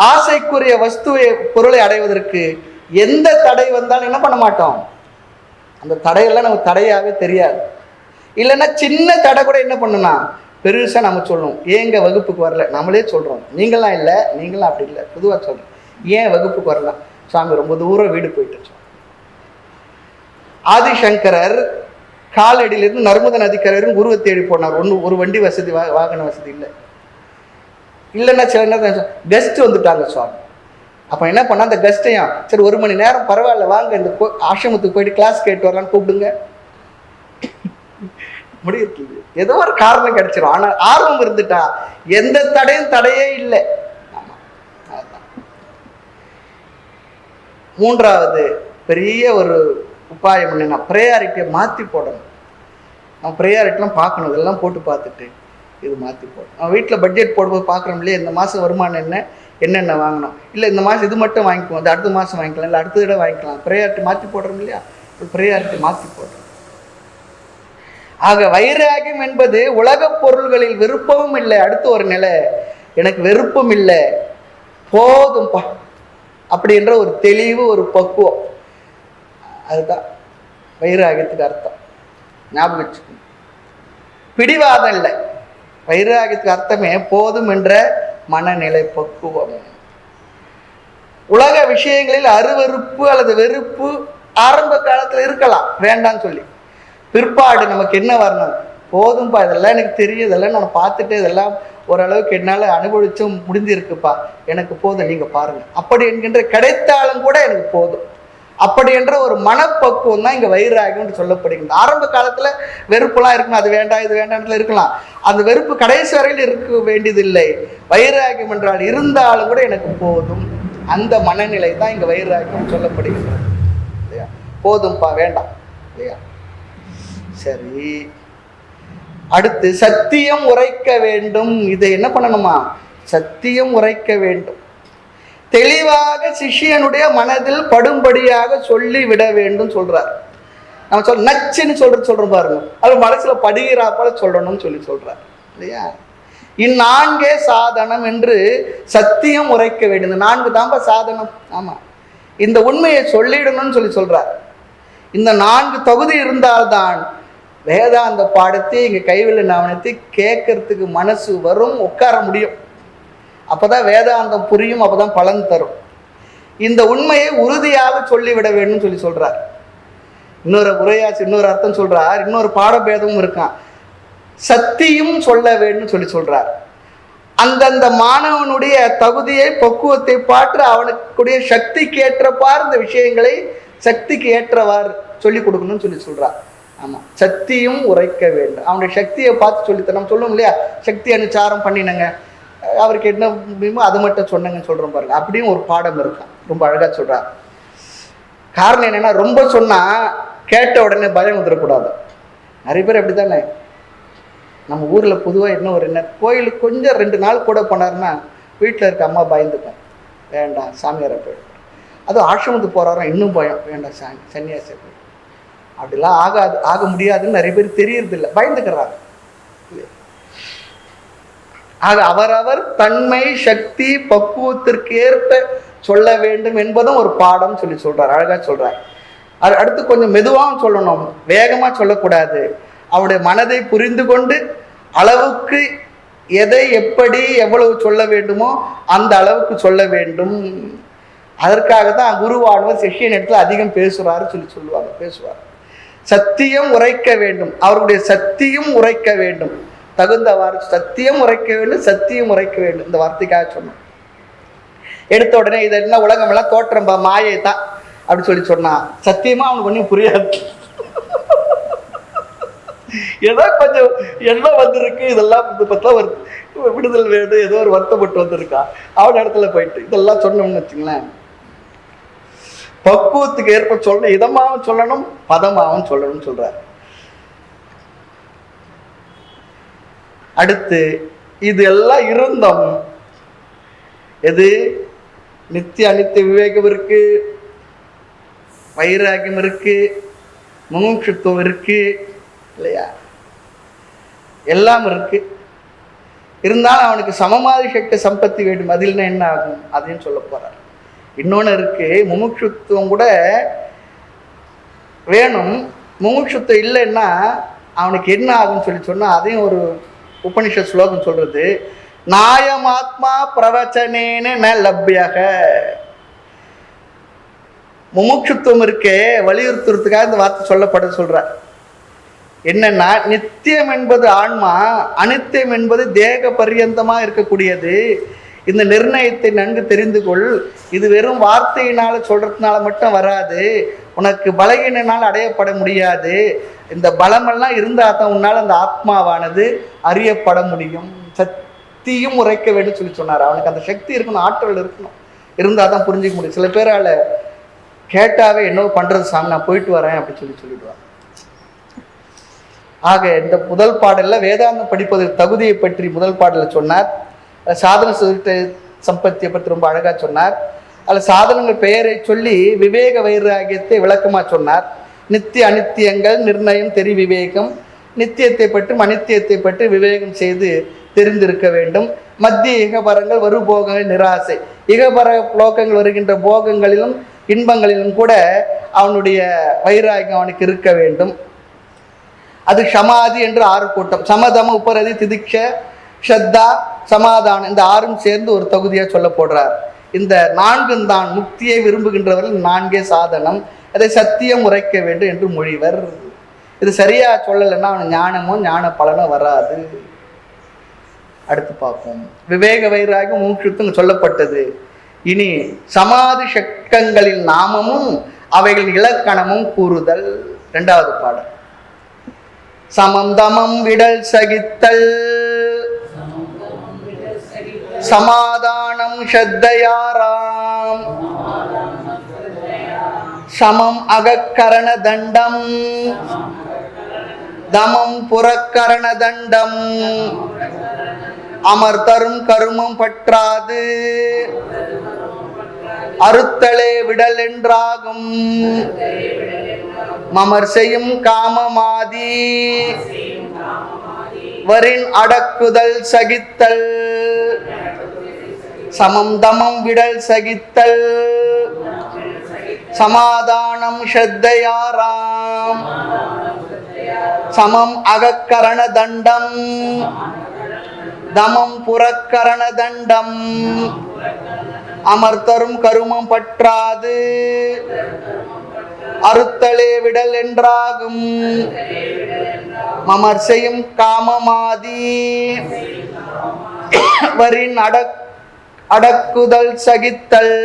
ஆசைக்குரிய வஸ்துவை பொருளை அடைவதற்கு எந்த தடை வந்தாலும் என்ன பண்ண மாட்டோம், அந்த தடையெல்லாம் நமக்கு தடையாவே தெரியாது. இல்லைன்னா சின்ன தடை கூட என்ன பண்ணுனா பெருசா நம்ம சொல்லுவோம், ஏங்க வகுப்புக்கு வரல. நம்மளே சொல்றோம், நீங்களாம் இல்லை, நீங்களாம் அப்படி இல்லை, பொதுவாக சொல்றோம், ஏன் வகுப்புக்கு வரல? சுவாமி ரொம்ப தூரம் வீடு போயிட்டு. ஆதிசங்கரர் காலடியிலிருந்து நர்மத நதிக்கரையும் குருவை தேடி போனார். ஒரு வண்டி வசதி, வாகன வசதி இல்லை. இல்லைன்னா சில நேரம் கெஸ்ட் வந்துட்டாங்க சுவாமி, அப்போ என்ன பண்ணா அந்த கெஸ்ட்டையும், சரி 1 மணி நேரம் பரவாயில்ல வாங்க இந்த ஆசிரமத்துக்கு போயிட்டு கிளாஸ் கேட்டு வரலான்னு கூப்பிடுங்க. முடியுது. ஏதோ ஒரு காரணம் கிடைச்சிடும். ஆனால் ஆர்வம் இருந்துட்டா எந்த தடையே இல்லை. ஆமா, அதுதான். 3வது பெரிய ஒரு உபாயம் என்னன்னா, ப்ரையாரிட்டியை மாற்றி போடணும். நம்ம ப்ரையாரிட்டிலாம் பார்க்கணும். இதெல்லாம் போட்டு பார்த்துட்டு இது மாற்றி போடணும். நம்ம வீட்டில் பட்ஜெட் போடும்போது பார்க்குறோம் இல்லையா, இந்த மாதம் வருமானம் என்னென்ன வாங்கணும், இல்லை இந்த மாதம் இது மட்டும் வாங்கிக்குவோம், இந்த அடுத்த மாதம் வாங்கிக்கலாம், இல்லை அடுத்த தடவை வாங்கிக்கலாம். ப்ரையாரிட்டி மாற்றி போடுறோம் இல்லையா, ப்ரையாரிட்டி மாற்றி போடுறோம். ஆக வைராகியம் என்பது உலக பொருள்களில் விருப்பமும் இல்லை. அடுத்து ஒரு நிலை, எனக்கு வெறுப்பும் இல்லை, போதும்பா அப்படின்ற ஒரு தெளிவு, ஒரு பக்குவம். அதுதான் வைராகியத்துக்கு அர்த்தம். ஞாபகம் வச்சுக்கணும். பிடிவாதம் இல்லை. வைராகியத்துக்கு அர்த்தமே போதும் என்ற மனநிலை, பக்குவம். உலக விஷயங்களில் அருவருப்பு அல்லது வெறுப்பு ஆரம்ப காலத்தில் இருக்கலாம், வேண்டான்னு சொல்லி. பிற்பாடு நமக்கு என்ன வரணும், போதும்பா இதெல்லாம் எனக்கு தெரியும், இதெல்லாம் நான் பார்த்துட்டு இதெல்லாம் ஓரளவுக்கு என்னால் அனுபவிச்சும் முடிஞ்சிருக்குப்பா, எனக்கு போதும், நீங்கள் பாருங்கள் அப்படி என்கின்ற கிடைத்தாலும் கூட எனக்கு போதும் அப்படி என்ற ஒரு மனப்பக்குவம் தான் இங்கே வைராகியம் சொல்லப்படுகிறது. ஆரம்ப காலத்தில் வெறுப்புலாம் இருக்கணும், அது வேண்டாம் இது வேண்டாம்ல இருக்கலாம். அந்த வெறுப்பு கடைசி வரையில் இருக்க வேண்டியதில்லை. வைராகியம் என்றால் இருந்தாலும் கூட எனக்கு போதும், அந்த மனநிலை தான் இங்கே வைராகியம் சொல்லப்படுகிறது இல்லையா. போதும்பா வேண்டாம் இல்லையா. சரி, அடுத்து சத்தியம் உரைக்க வேண்டும். இதை என்ன பண்ணணுமா, சத்தியம் உரைக்க வேண்டும். தெளிவாக சிஷியனுடைய மனதில் படும்படியாக சொல்லி விட வேண்டும் சொல்றார். நம்ம நச்சுன்னு சொல்றோம் பாருங்க, அது மனசுல படுகிறாப்பல சொல்லணும்னு சொல்றார் இல்லையா. இந்நான்கே சாதனம் என்று சத்தியம் உரைக்க வேண்டும். இந்த 4 தான்பா சாதனம். ஆமா, இந்த உண்மையை சொல்லிடணும்னு சொல்றார். இந்த 4 தகுதி இருந்தால்தான் வேதாந்த பாடத்தை இங்க கைவில்லை நாவனத்தை கேட்கறதுக்கு மனசு வரும், உட்கார முடியும். அப்பதான் வேதாந்தம் புரியும், அப்பதான் பலன் தரும். இந்த உண்மையை உறுதியாக சொல்லிவிட வேண்டும் சொல்றார். இன்னொரு இன்னொரு அர்த்தம் சொல்றார். இன்னொரு பாடபேதமும் இருக்கான். சத்தியும் சொல்ல வேண்டும் சொல்றார். அந்தந்த மாணவனுடைய தகுதியை, பக்குவத்தை பார்த்து அவனுக்குடைய சக்திக்கு ஏற்றப்பார் இந்த விஷயங்களை சக்திக்கு ஏற்றவாறு சொல்லிக் கொடுக்கணும்னு சொல்றார். ஆமா, சக்தியும் உரைக்க வேண்டும். அவனுடைய சக்தியை பார்த்து சொல்லித்தர. நம்ம சொல்லுவோம் இல்லையா, சக்தி அனுச்சாரம் பண்ணினங்க, அவருக்கு என்ன முடியுமோ அது மட்டும் சொன்னங்கன்னு சொல்றோம் பாருங்க. அப்படியும் ஒரு பாடம் இருக்கான், ரொம்ப அழகா சொல்றார். காரணம் என்னன்னா, ரொம்ப சொன்னா கேட்ட உடனே பயம் வந்துடக்கூடாது. நிறைய பேர் அப்படித்தானே. நம்ம ஊர்ல பொதுவாக என்ன கோயிலுக்கு கொஞ்சம் 2 நாள் கூட போனாருன்னா வீட்டில் இருக்க அம்மா பயந்துக்கும், வேண்டாம் சாமியாரை போயிடும். அதுவும் ஆசிரமத்துக்கு போறாரோ இன்னும் பயம், வேண்டாம் சன்னியாசி போய். அப்படிலாம் ஆக முடியாதுன்னு நிறைய பேர் தெரியறதில்லை, பயந்துக்கிறாங்க. ஆக அவரவர் தன்மை, சக்தி, பக்குவத்திற்கு ஏற்ப சொல்ல வேண்டும் என்பதும் ஒரு பாடம் சொல்றார். அழகா சொல்றார். அடுத்து கொஞ்சம் மெதுவாகவும் சொல்லணும், வேகமா சொல்லக்கூடாது. அவருடைய மனதை புரிந்து கொண்டு அளவுக்கு எதை எப்படி எவ்வளவு சொல்ல வேண்டுமோ அந்த அளவுக்கு சொல்ல வேண்டும். அதற்காக தான் குருவானவர் சிஷ்யன் இடத்துல அதிகம் பேசுவார். சத்தியம் உரைக்க வேண்டும். அவருடைய சத்தியம் உரைக்க வேண்டும். தகுந்தவாறு சத்தியம் உரைக்க வேண்டும், சத்தியம் உரைக்க வேண்டும். இந்த வார்த்தைக்காக சொன்னோம். எடுத்த உடனே இதெல்லாம் உலகம் எல்லாம் தோற்றம்பா, மாயை தான் அப்படி சொன்னா சத்தியமா அவனுக்கு ஒன்றும் புரியாது. ஏதோ கொஞ்சம் எல்லாம் வந்திருக்கு, இதெல்லாம் விடுதல் வேணும், ஏதோ ஒரு வருத்தப்பட்டு வந்திருக்கா, அவன் இடத்துல போயிட்டு இதெல்லாம் சொன்னோம்னு வச்சுங்களேன். பக்குவத்துக்கு ஏற்ப சொல்லணும், இதமாவும் சொல்லணும், பதமாவும் சொல்லணும்னு சொல்றார். அடுத்து இது எல்லாம் இருந்தோம், எது நித்திய அனித்திய விவேகம் இருக்கு, வைராகியம் இருக்கு, முமுட்சுத்துவம் இருக்கு இல்லையா, எல்லாம் இருக்கு. இருந்தாலும் அவனுக்கு சமமாதி சக்தி சம்பத்தி வேண்டும். அதில்னா என்ன ஆகும் அதையும் சொல்ல போறார். இன்னொன்று இருக்கு, முமுட்சுத்துவம் கூட வேணும். முமுட்சுத்துவம் இல்லைன்னா அவனுக்கு என்ன ஆகும்னு சொன்னா அதையும் ஒரு உபனிஷத் ஸ்லோகம் சொல்றது, நாயமாத்மா பிரவச்சனேன ந லப்யக. முமுட்சுத்துவம் இருக்கே வலியுறுத்துறதுக்காக இந்த வார்த்தை சொல்லப்பட சொல்றார். என்னன்னா, நித்தியம் என்பது ஆன்மா, அனித்தியம் என்பது தேக பரியந்தமா இருக்கக்கூடியது. இந்த நிர்ணயத்தை நன்கு தெரிந்து கொள். இது வெறும் வார்த்தையினால சொல்றதுனால மட்டும் வராது, உனக்கு பலகீனால் அடையப்பட முடியாது. இந்த பலமெல்லாம் இருந்தால் தான் உன்னால் அந்த ஆத்மாவானது அறியப்பட முடியும். சக்தியும் உரைக்க வேண்டும் சொல்லி சொன்னார். அவனுக்கு அந்த சக்தி இருக்கணும், ஆற்றல் இருக்கணும், இருந்தால் தான் புரிஞ்சிக்க முடியும். சில பேரால் கேட்டாவே என்னவோ பண்ணுறது சாமி, நான் போயிட்டு வரேன் அப்படின்னு சொல்லிடுவான். ஆக இந்த முதல் பாடலில் வேதாந்தம் படிப்பதற்கு தகுதியை பற்றி முதல் பாடலில் சொன்னார். சாதன சம்பத்தியை பற்றி ரொம்ப அழகாக சொன்னார். அதில் சாதனங்கள் பெயரை சொல்லி விவேக வைராகியத்தை விளக்கமாக சொன்னார். நித்திய அனித்தியங்கள் நிர்ணயம் தெரி விவேகம், நித்தியத்தை பற்றும் அனித்தியத்தை பற்றி விவேகம் செய்து தெரிந்திருக்க வேண்டும். மத்திய இகபரங்கள் வருபோகங்கள் நிராசை, இகபர லோகங்கள் வருகின்ற போகங்களிலும் இன்பங்களிலும் கூட அவனுடைய வைராகியம் அவனுக்கு இருக்க வேண்டும். அது சமாதி என்று 6 கூட்டம். சமதம உபரதி திதிக்ஷ ஷத்தா சமாதானம், இந்த 6ம் சேர்ந்து ஒரு தகுதியாக சொல்ல போடுறார். இந்த 4ம் தான் முக்தியை விரும்புகின்றவர்கள் 4 சாதனம், அதை சத்தியம் உரைக்க வேண்டும் என்று மொழிவர். இது சரியா சொல்லலைன்னா அவன் ஞானமோ ஞான பலனோ வராது. அடுத்து பார்ப்போம். விவேக வைராகியம் மூச்சுத்தும் சொல்லப்பட்டது. இனி சமாதி சக்கங்களின் நாமமும் அவைகளின் இலக்கணமும் கூறுதல். 2வது பாடல். சமம் தமம் விடல் சகித்தல், சமாதானம் ஸ்ரத்தையாராம், சமம் அகக்கரண தண்டம், தமம் புறக்கரண தண்டம், அமர்தரும் கருமம் பற்றாது, அறுத்தலே விடல் என்றாகும், மமர் செய்யும் காமமாதி, வரின் அடக்குதல் சகித்தல், சமம் தமம் விடல் சகித்தல், சமாதானம் ஸ்ரத்தையாராம், சமம் அகக்கரண தண்டம், தமம் புறக்கரண தண்டம், அமர்த்தரும் கருமம் பற்றாது, அறுத்தலே விடல் என்றாகும், மமர் செய்யும் காமமாதி, வரின் அடக்குதல் சகித்தல்.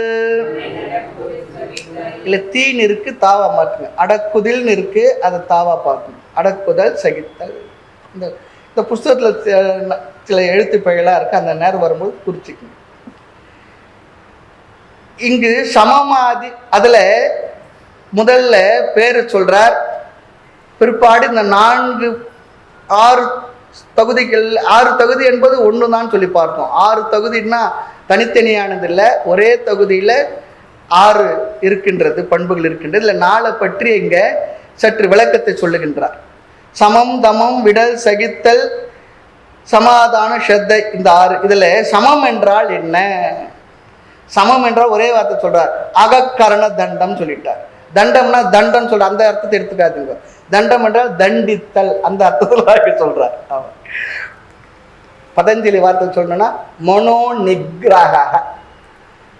இல்ல தீன் இருக்கு, தாவா மாற்றுங்க. அடக்குதில் இருக்கு, அதை தாவா பார்க்கணும். அடக்குதல் சகித்தல். இந்த புஸ்தகத்துல சில எழுத்து பிழைகளா இருக்கு, அந்த நேரம் வரும்போது குறிச்சிக்கணும். இங்கு சமமாதி, அதுல முதல்ல பேரு சொல்றார். பிற்பாடு இந்த 6 தகுதிகள், 6 தகுதி என்பது ஒண்ணுதான் சொல்லி பார்த்தோம். 6 தகுதின்னா தனித்தனியானது இல்லை, ஒரே தகுதியில 6 இருக்கின்றது, பண்புகள் இருக்கின்றது. இல்லை 4 பற்றி இங்க சற்று விளக்கத்தை சொல்லுகின்றார். சமம் தமம் விடல் சகித்தல் சமாதான ஸ்ரத்தை, இந்த 6. இதுல சமம் என்றால் என்ன? சமம் என்றால் ஒரே வார்த்தை சொல்றார், அகக்கரண தண்டம் சொல்லிட்டார். தண்டம்னா தண்டம் சொல்ற அந்த அர்த்தத்தை எடுத்துக்காதுங்க. தண்டம் என்றால் தண்டித்தல், அந்த அர்த்தத்தில் சொல்றார். பதஞ்சலி வார்த்தை சொல்லணும்னா மனோ நிகிரக,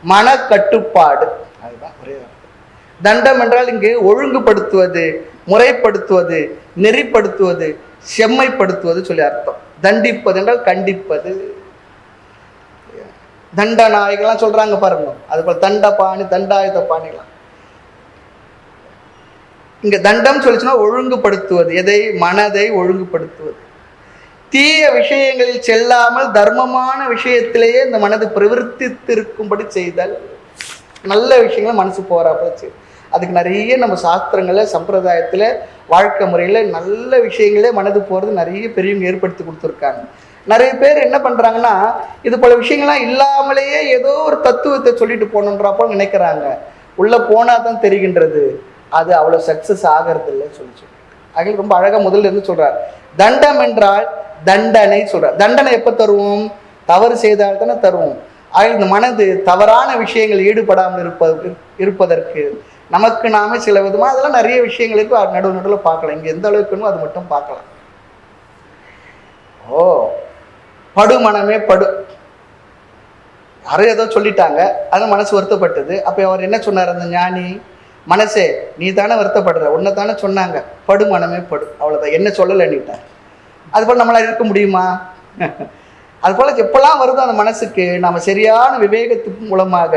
மன கட்டுப்பாடு, அதுதான் ஒரே வார்த்தை. தண்டம் என்றால் இங்கு ஒழுங்குபடுத்துவது, முறைப்படுத்துவது, நெறிப்படுத்துவது, செம்மைப்படுத்துவது சொல்லி அர்த்தம். தண்டிப்பது என்றால் கண்டிப்பது. தண்ட நாய்கள்லாம் சொல்றாங்க பாருங்க, அது போல தண்ட பாணி, தண்டாயுத பாணிலாம். இங்க தண்டம் சொல்லிச்சுன்னா ஒழுங்குபடுத்துவது, எதை? மனதை ஒழுங்குபடுத்துவது. தீய விஷயங்களில் செல்லாமல் தர்மமான விஷயத்திலேயே இந்த மனது பிரவர்த்தித்திருக்கும்படி செய்தல். நல்ல விஷயங்களை மனசு போறாப்புல செய்யும். அதுக்கு நிறைய நம்ம சாஸ்திரங்கள்ல, சம்பிரதாயத்துல, வாழ்க்கை முறையில நல்ல விஷயங்களே மனது போறது நிறைய பெரியவங்க ஏற்படுத்தி கொடுத்துருக்காங்க. நிறைய பேர் என்ன பண்றாங்கன்னா, இது போல விஷயங்கள்லாம் இல்லாமலேயே ஏதோ ஒரு தத்துவத்தை சொல்லிட்டு போகணுன்றப்போ நினைக்கிறாங்க. உள்ள போனா தான் தெரிகின்றது அது அவ்வளவு சக்சஸ் ஆகிறது இல்லைன்னு சொல்லி அகில் ரொம்ப அழகா முதல்ல இருந்து சொல்றார். தண்டம் என்றால் தண்டனை சொல்றார். தண்டனை எப்ப தருவோம்? தவறு செய்தால் தானே தருவோம். ஆகிய இந்த மனது தவறான விஷயங்கள் ஈடுபடாமல் இருப்பதற்கு நமக்கு நாமே சில விதமாக அதெல்லாம் நிறைய விஷயங்கள் இருக்கு, நடுவில் பார்க்கலாம். இங்க எந்த அளவுக்கு வேணுமோ அது மட்டும் பார்க்கலாம். ஓ, படு மனமே படு, யாரும் ஏதோ சொல்லிட்டாங்க, அது மனசு வருத்தப்பட்டது. அப்ப அவர் என்ன சொன்னார் அந்த ஞானி? மனசே, நீ தானே வருத்தப்படுற, உன்னை தானே சொன்னாங்க, படு மனமே படு, அவ்வளவுதான், என்ன சொல்லலைன்னுட்டார். அது போல நம்மளால இருக்க முடியுமா? அது போல எப்பெல்லாம் வருதோ அந்த மனசுக்கு நம்ம சரியான விவேகத்துக்கு மூலமாக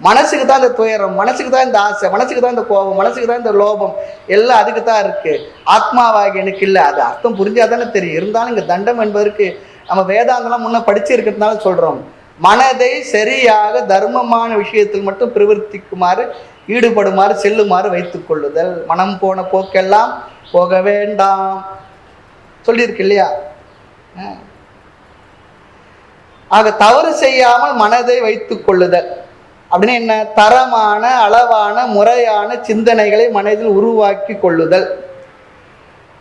மனசுக்கு தான் இந்த துயரம், மனசுக்கு தான் இந்த ஆசை, மனசுக்கு தான் இந்த கோபம், மனசுக்கு தான் இந்த லோபம், எல்லாம் அதுக்கு தான் இருக்கு, ஆத்மாவாகி எனக்கு இல்லை. அது அர்த்தம் புரிஞ்சாதானே தெரியும். இருந்தாலும் இங்கே தண்டம் என்பதற்கு நம்ம வேதாந்தெல்லாம் முன்ன படிச்சு இருக்கிறதுனால சொல்றோம், மனதை சரியாக தர்மமான விஷயத்தில் மட்டும் பிரவர்த்திக்குமாறு, ஈடுபடுமாறு, செல்லுமாறு வைத்துக் கொள்ளுதல். மனம் போன போக்கெல்லாம் போக வேண்டாம் சொல்லியிருக்கு இல்லையா? ஆக தவறு செய்யாமல் மனதை வைத்துக் கொள்ளுதல் அப்படின்னு என்ன? தரமான, அளவான, முறையான சிந்தனைகளை மனதில் உருவாக்கி கொள்ளுதல்,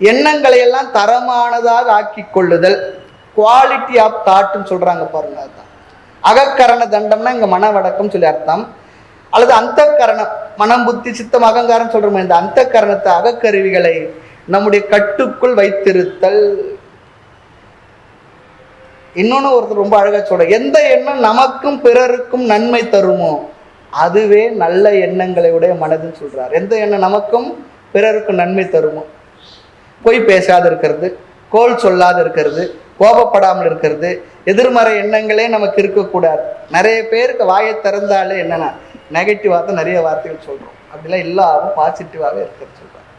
எண்ணங்களை எல்லாம் தரமானதாக ஆக்கி கொள்ளுதல், குவாலிட்டி ஆஃப் தாட்னு சொல்றாங்க பாருங்க. அதுதான் அகக்கரண தண்டம்னா இங்க மனவடக்கம் சொல்லி அர்த்தம். அல்லது அந்த கரணம், மனம், புத்தி, சித்தம், அகங்காரம் சொல்றோம். இந்த அந்த கரணத்தை, அகக்கருவிகளை நம்முடைய கட்டுக்குள் வைத்திருத்தல். இன்னொன்னு ஒருத்தர் ரொம்ப அழகா சொல்ற, எந்த எண்ணம் நமக்கும் பிறருக்கும் நன்மை தருமோ அதுவே நல்ல எண்ணங்களை உடைய மனதுன்னு சொல்றார். எந்த எண்ணம் நமக்கும் பிறருக்கும் நன்மை தருமோ, பொய் பேசாத இருக்கிறது, கோல் சொல்லாத இருக்கிறது, கோபப்படாமல் இருக்கிறது, எதிர்மறை எண்ணங்களே நமக்கு இருக்கக்கூடாது. நிறைய பேருக்கு வாயை திறந்தாலே என்னன்னா நெகட்டிவாக தான் நிறைய வார்த்தைகள் சொல்றோம். அப்படிலாம் இல்லாமல் பாசிட்டிவாகவே இருக்கிறது சொல்றாங்க.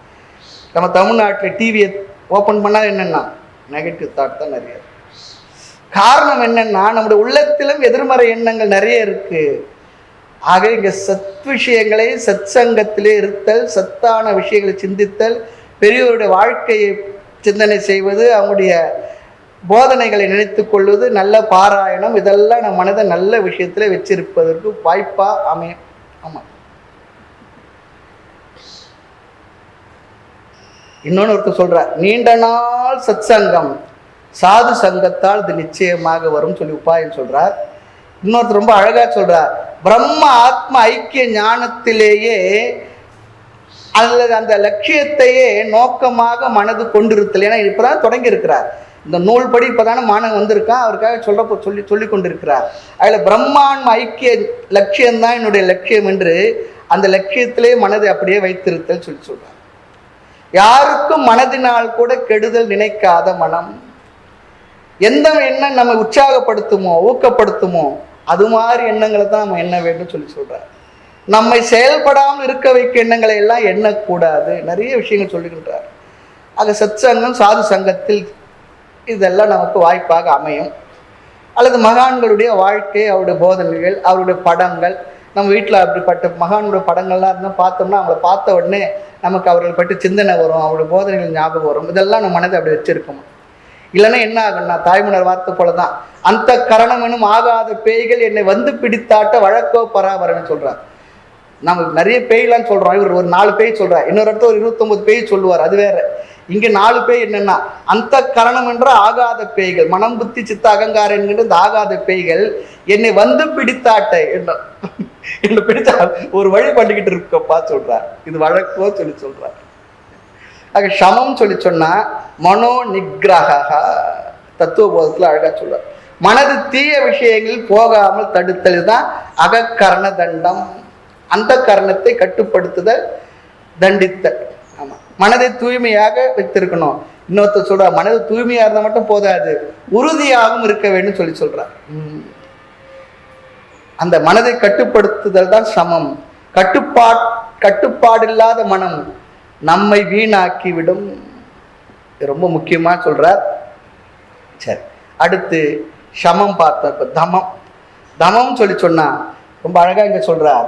நம்ம தமிழ்நாட்டில் டிவியை ஓப்பன் பண்ணால் என்னன்னா நெகட்டிவ் தாட் தான் நிறைய. காரணம் என்னன்னா நம்முடைய உள்ளத்திலும் எதிர்மறை எண்ணங்கள் நிறைய இருக்கு. ஆக இங்க சத் விஷயங்களை சத் சங்கத்திலே இருத்தல், சத்தான விஷயங்களை சிந்தித்தல், பெரியோருடைய வாழ்க்கையை சிந்தனை செய்வது, அவங்களுடைய போதனைகளை நினைத்து கொள்வது, நல்ல பாராயணம், இதெல்லாம் நம்ம மனதை நல்ல விஷயத்துல வச்சிருப்பதற்கு வாய்ப்பா அமையும். ஆமா, இன்னொன்னு ஒருத்தர் சொல்ற, நீண்ட நாள் சத் சங்கம் சாது சங்கத்தால் இது நிச்சயமாக வரும் சொல்லி உபாயம் சொல்றார். இன்னொருத்தர் ரொம்ப அழகா சொல்றார், பிரம்ம ஆத்ம ஐக்கிய ஞானத்திலேயே அல்லது அந்த லட்சியத்தையே நோக்கமாக மனது கொண்டிருத்தல். ஏன்னா இப்பதான் தொடங்கி இருக்கிறார் இந்த நூல் படி, இப்பதானே மாணவன் வந்திருக்கான், அவருக்காக சொல்லி கொண்டிருக்கிறார். அதுல பிரம்மாண்ம ஐக்கிய லட்சியம்தான் என்னுடைய லட்சியம் என்று அந்த லட்சியத்திலே மனதை அப்படியே வைத்திருத்தல் சொல்றார். யாருக்கும் மனதினால் கூட கெடுதல் நினைக்காத மனம், எந்த எண்ணம் நம்ம உற்சாகப்படுத்துமோ ஊக்கப்படுத்துமோ அது மாதிரி எண்ணங்களை தான் நம்ம எண்ண வேண்டும் சொல்லி சொல்றார். நம்மை செயல்படாமல் இருக்க வைக்க எண்ணங்களை எல்லாம் எண்ணக்கூடாது, நிறைய விஷயங்கள் சொல்லுகின்றார். ஆக சத் சங்கம் சாது சங்கத்தில் இதெல்லாம் நமக்கு வாய்ப்பாக அமையும். அல்லது மகான்களுடைய வாழ்க்கை, அவருடைய போதனைகள், அவருடைய படங்கள், நம்ம வீட்டில் அப்படிப்பட்ட மகான்களுடைய படங்கள்லாம் இருந்தால் பார்த்தோம்னா அவங்கள பார்த்த உடனே நமக்கு அவர்களை பற்றி சிந்தனை வரும், அவருடைய போதனைகள் ஞாபகம் வரும். இதெல்லாம் நம்ம மனதை அப்படி வச்சிருக்கோம். இல்லைன்னா என்ன ஆகும்னா தாய்மலர் வார்த்தை போலதான், அந்த கரணம் எனும் ஆகாத பேய்கள் என்னை வந்து பிடித்தாட்ட வழக்கோ பராபரன்னு சொல்றார். நம்ம நிறைய பேய்லாம் சொல்றோம், இவர் ஒரு 4 பேய் சொல்றார், இன்னொரு இடத்துல ஒரு 29 பேய் சொல்லுவார், அது வேற. இங்க 4 பேய் என்னன்னா அந்த கரணம் என்ற ஆகாத பேய்கள், மனம், புத்தி, சித்த, அகங்காரம் என்கின்ற இந்த ஆகாத பேய்கள் என்னை வந்து பிடித்தாட்ட என்ன பிடித்தா ஒரு வழி பண்ணிக்கிட்டு இருக்கப்பா சொல்றார். இது வழக்கோ சொல்லி சொல்றார். ஆக சமம் சொல்லி சொன்னா மனோ நிகிரக தத்துவ போதத்துல அழகா சொல்றார். மனது தீய விஷயங்களில் போகாமல் தடுத்தல் தான் அகக்கரண தண்டம். அந்த கரணத்தை கட்டுப்படுத்துதல், தண்டித்தல். ஆமா, மனதை தூய்மையாக வைத்திருக்கணும். இன்னொருத்தர் சொல்ற, மனது தூய்மையா இருந்தா மட்டும் போதாது, உறுதியாகவும் இருக்க வேண்டும் சொல்லி சொல்றார். அந்த மனதை கட்டுப்படுத்துதல் தான் சமம். கட்டுப்பாடு இல்லாத மனம் நம்மை வீணாக்கி விடும். ரொம்ப முக்கியமா சொல்றார். சரி, அடுத்து சமம் பார்த்தோம். இப்ப தமம். தமம் சொல்லி சொன்னா ரொம்ப அழகா இங்க சொல்றார்.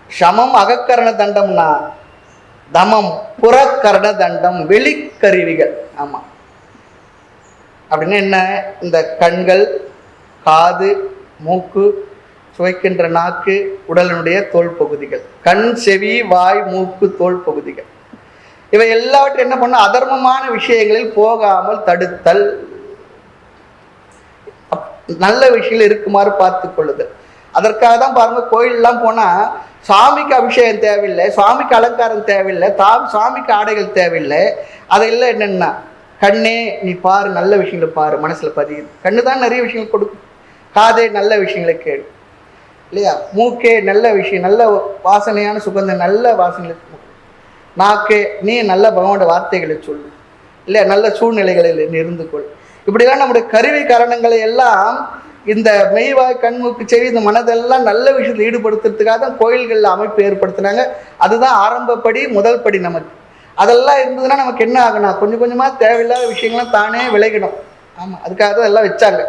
சமம் அகக்கரண தண்டம்னா, தமம் புறக்கரண தண்டம், வெளிக்கருவிகள். ஆமா, அப்படின்னு என்ன? இந்த கண்கள், காது, மூக்கு, சுவைக்கின்ற நாக்கு, உடலினுடைய தோல் பகுதிகள், கண், செவி, வாய், மூக்கு, தோல் பகுதிகள், இவை எல்லாவற்றையும் என்ன பண்ண? அதர்மமான விஷயங்களில் போகாமல் தடுத்தல், நல்ல விஷயங்கள் இருக்குமாறு பார்த்து கொள்ளுதல். அதற்காக தான் பாருங்க, கோயிலெல்லாம் போனா சாமிக்கு அபிஷேகம் தேவையில்லை, சாமிக்கு அலங்காரம் தேவையில்லை, சாமிக்கு ஆடைகள் தேவையில்லை. அதெல்லாம் என்னன்னா, கண்ணே நீ பாரு, நல்ல விஷயங்களை பாரு, மனசுல பதியுது. கண்ணு தான் நிறைய விஷயங்கள் கொடுக்கும். காதே நல்ல விஷயங்களை கேளு இல்லையா? மூக்கே நல்ல விஷயம், நல்ல வாசனையான சுகந்தம், நல்ல வாசனை. நாக்கே நீ நல்ல பகவானோட வார்த்தைகளை சொல்லு இல்லையா? நல்ல சூழ்நிலைகளில் நீ இருந்து கொள். இப்படிலாம் நம்முடைய கருவி காரணங்களை எல்லாம் இந்த மெய்வாய் கண்மூக்கு செவி இந்த மனதெல்லாம் நல்ல விஷயத்தில் ஈடுபடுத்துறதுக்காக தான் கோயில்களில் அமைப்பு ஏற்படுத்தினாங்க. அதுதான் ஆரம்பப்படி, முதல் படி. நமக்கு அதெல்லாம் இருந்ததுன்னா நமக்கு என்ன ஆகணும், கொஞ்சம் கொஞ்சமாக தேவையில்லாத விஷயங்கள்லாம் தானே விலகிடும். ஆமாம், அதுக்காக தான் எல்லாம் வச்சாங்க.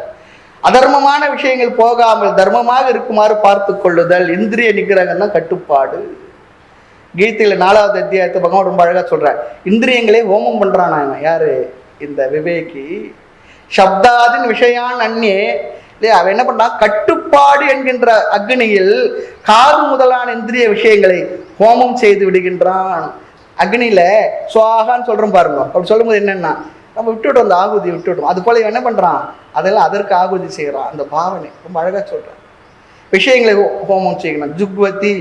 அதர்மமான விஷயங்கள் போகாமல் தர்மமாக இருக்குமாறு பார்த்து கொள்ளுதல், இந்திரிய நிகிரகம் தான் கட்டுப்பாடு. கீதையில் 4வது அத்தியாயத்தை பகவான் ரொம்ப அழகாக சொல்கிறார். இந்திரியங்களே ஹோமம் பண்ணுறான் அவன். யார்? இந்த விவேகி. சப்தாதின் விஷயான் அந்நே இல்லையா, அவன் என்ன பண்ணான், கட்டுப்பாடு என்கின்ற அக்னியில் காது முதலான இந்திரிய விஷயங்களை ஹோமம் செய்து விடுகின்றான். அக்னியில சுவாகான்னு சொல்றோம் பாருங்க. அப்படி சொல்லும்போது என்னன்னா, நம்ம விட்டுவிட்டோம், அந்த ஆகுதியை விட்டுவிட்டோம். அது போல என்ன பண்றான், அதெல்லாம் அதற்கு ஆகுதி செய்யறான். அந்த பாவனை ரொம்ப அழகா சொல்றான். விஷயங்களை ஹோமம் செய்யணும். ஜுக்வதி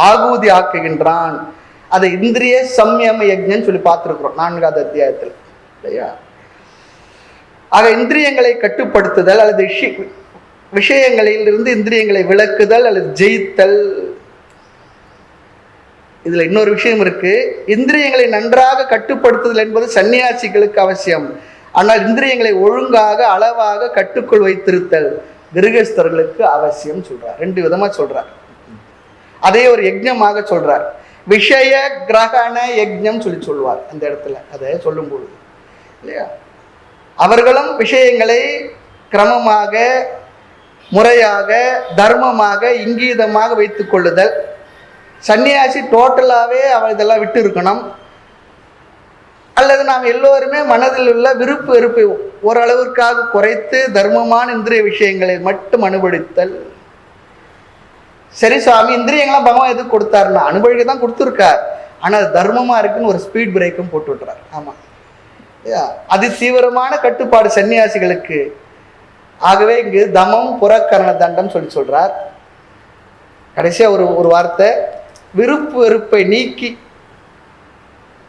ஆகுதி ஆக்குகின்றான். அதை இந்திரிய சம்யம யஜ்ஞன்னு சொல்லி பார்த்துருக்குறோம் 4வது அத்தியாயத்தில் இல்லையா. ஆக இந்திரியங்களை கட்டுப்படுத்துதல் அல்லது விஷயங்களில் இருந்து இந்திரியங்களை விளக்குதல் அல்லது ஜெயித்தல். இதுல இன்னொரு விஷயம் இருக்கு. இந்திரியங்களை நன்றாக கட்டுப்படுத்துதல் என்பது சன்னியாசிகளுக்கு அவசியம். ஆனால் இந்திரியங்களை ஒழுங்காக அளவாக கட்டுக்குள் வைத்திருத்தல் கிரகஸ்தர்களுக்கு அவசியம் சொல்றார். 2 விதமா சொல்றார். அதே ஒரு யஜ்ஞமாக சொல்றார். விஷய கிரகண யஜ்ஞம் சொல்லி சொல்வார் அந்த இடத்துல. அதை சொல்லும் பொழுது இல்லையா, அவர்களும் விஷயங்களை கிரமமாக, முறையாக, தர்மமாக, இங்கீதமாக வைத்துக் கொள்ளுதல். சன்னியாசி டோட்டலாகவே அவன் இதெல்லாம் விட்டு இருக்கணும். அல்லது நாம் எல்லோருமே மனதில் உள்ள விருப்பு வெறுப்பை ஓரளவிற்காக குறைத்து தர்மமான இந்திரிய விஷயங்களை மட்டும் அனுபவித்தல். சரி சுவாமி, இந்திரியங்கள்லாம் பகவான் எதுக்கு கொடுத்தாருன்னா அனுபவிக்க தான் கொடுத்துருக்கார். ஆனால் அது தர்மமாக இருக்குன்னு ஒரு ஸ்பீட் பிரேக்கும் போட்டு விட்டுறார். ஆமாம், அதி தீவிரமான கட்டுப்பாடு சன்னியாசிகளுக்கு. ஆகவே இங்கு தமம் புறக்கரண தண்டம் சொல்லி சொல்றார். கடைசியா ஒரு வார்த்தை, விருப்பு வெறுப்பை நீக்கி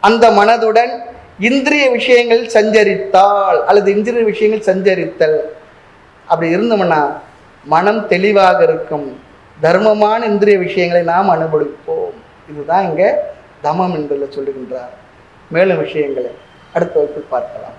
அந்த மனதுடன் இந்திரிய விஷயங்கள் சஞ்சரித்தால் அல்லது இந்திரிய விஷயங்கள் சஞ்சரித்தல். அப்படி இருந்தோம்னா மனம் தெளிவாக இருக்கும். தர்மமான இந்திரிய விஷயங்களை நாம் அனுபவிப்போம். இதுதான் இங்க தமம் என்பதில் சொல்லுகின்றார். மேலும் விஷயங்களை அடுத்த வகுப்பில் பார்க்கலாம்.